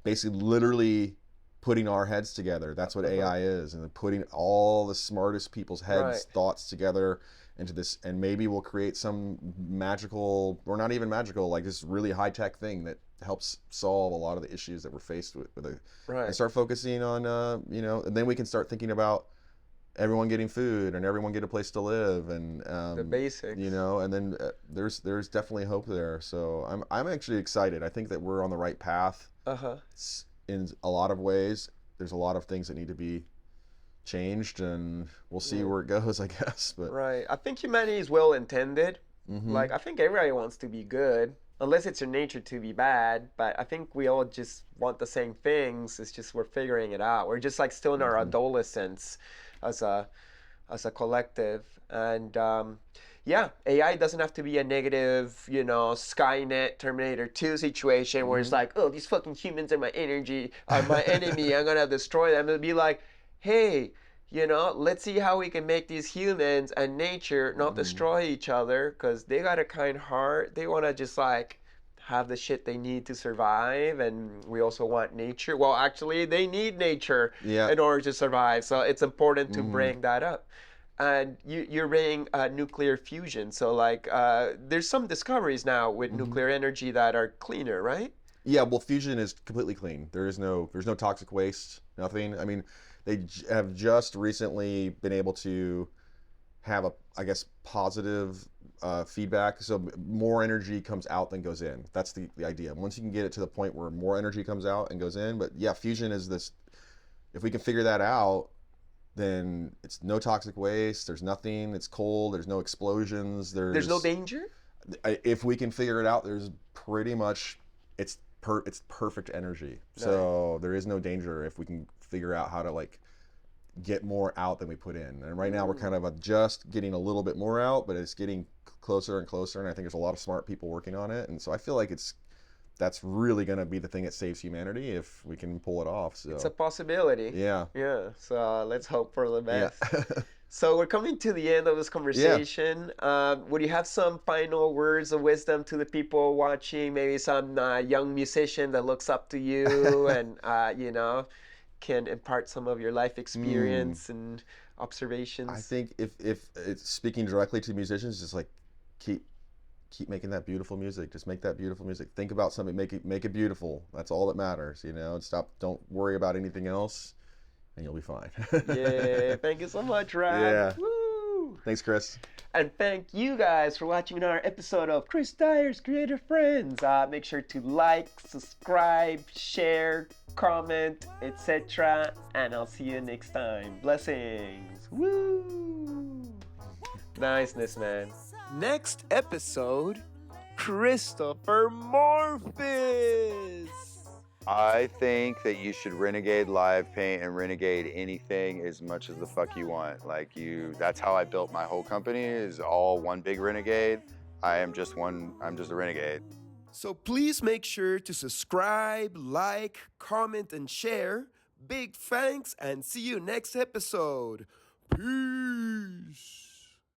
basically literally putting our heads together. That's what AI is, and putting all the smartest people's heads, thoughts together into this, and maybe we'll create some magical, or not even magical, like this really high-tech thing that helps solve a lot of the issues that we're faced with and start focusing on and then we can start thinking about everyone getting food and everyone get a place to live, and the basics, and then there's definitely hope there. So I'm actually excited. I think that we're on the right path in a lot of ways. There's a lot of things that need to be changed, and we'll see where it goes, I guess. But I think humanity is well intended. Like, I think everybody wants to be good, unless it's your nature to be bad. But I think we all just want the same things. It's just we're figuring it out. We're just like still in our adolescence as a collective. And AI doesn't have to be a negative, Skynet, Terminator 2 situation where it's like, oh, these fucking humans are my enemy. I'm gonna destroy them. It'll be like, hey, let's see how we can make these humans and nature not destroy each other, because they got a kind heart. They want to just like have the shit they need to survive, and we also want nature. Well, actually, they need nature in order to survive, so it's important to bring that up. And you're bringing nuclear fusion, so like there's some discoveries now with nuclear energy that are cleaner, right? Yeah, well, fusion is completely clean. There's no toxic waste, nothing. I mean, they have just recently been able to have positive feedback. So more energy comes out than goes in. That's the idea. Once you can get it to the point where more energy comes out and goes in. But yeah, fusion is this. If we can figure that out, then it's no toxic waste. There's nothing. It's cold. There's no explosions. There's no danger. If we can figure it out, there's pretty much it's perfect energy. So there is no danger if we can figure out how to like get more out than we put in. And right now we're kind of just getting a little bit more out, but it's getting closer and closer. And I think there's a lot of smart people working on it. And so I feel like that's really going to be the thing that saves humanity if we can pull it off. So It's a possibility. yeah. Yeah. So let's hope for the Yeah. best. So we're coming to the end of this conversation. Would you have some final words of wisdom to the people watching? Maybe some young musician that looks up to you and can impart some of your life experience and observations. I think if it's speaking directly to musicians, just like keep making that beautiful music. Just make that beautiful music. Think about something, make it beautiful. That's all that matters, and don't worry about anything else, and you'll be fine. Yeah, thank you so much, Ryan. Yeah. Woo! Thanks, Chris. And thank you guys for watching another episode of Chris Dyer's Creative Friends. Make sure to like, subscribe, share, comment, etc. And I'll see you next time. Blessings. Woo! Niceness, man. Next episode, Christopher Morphis. I think that you should renegade live paint and renegade anything as much as the fuck you want. That's how I built my whole company, is all one big renegade. I'm just a renegade. So please make sure to subscribe, like, comment, and share. Big thanks, and see you next episode. Peace.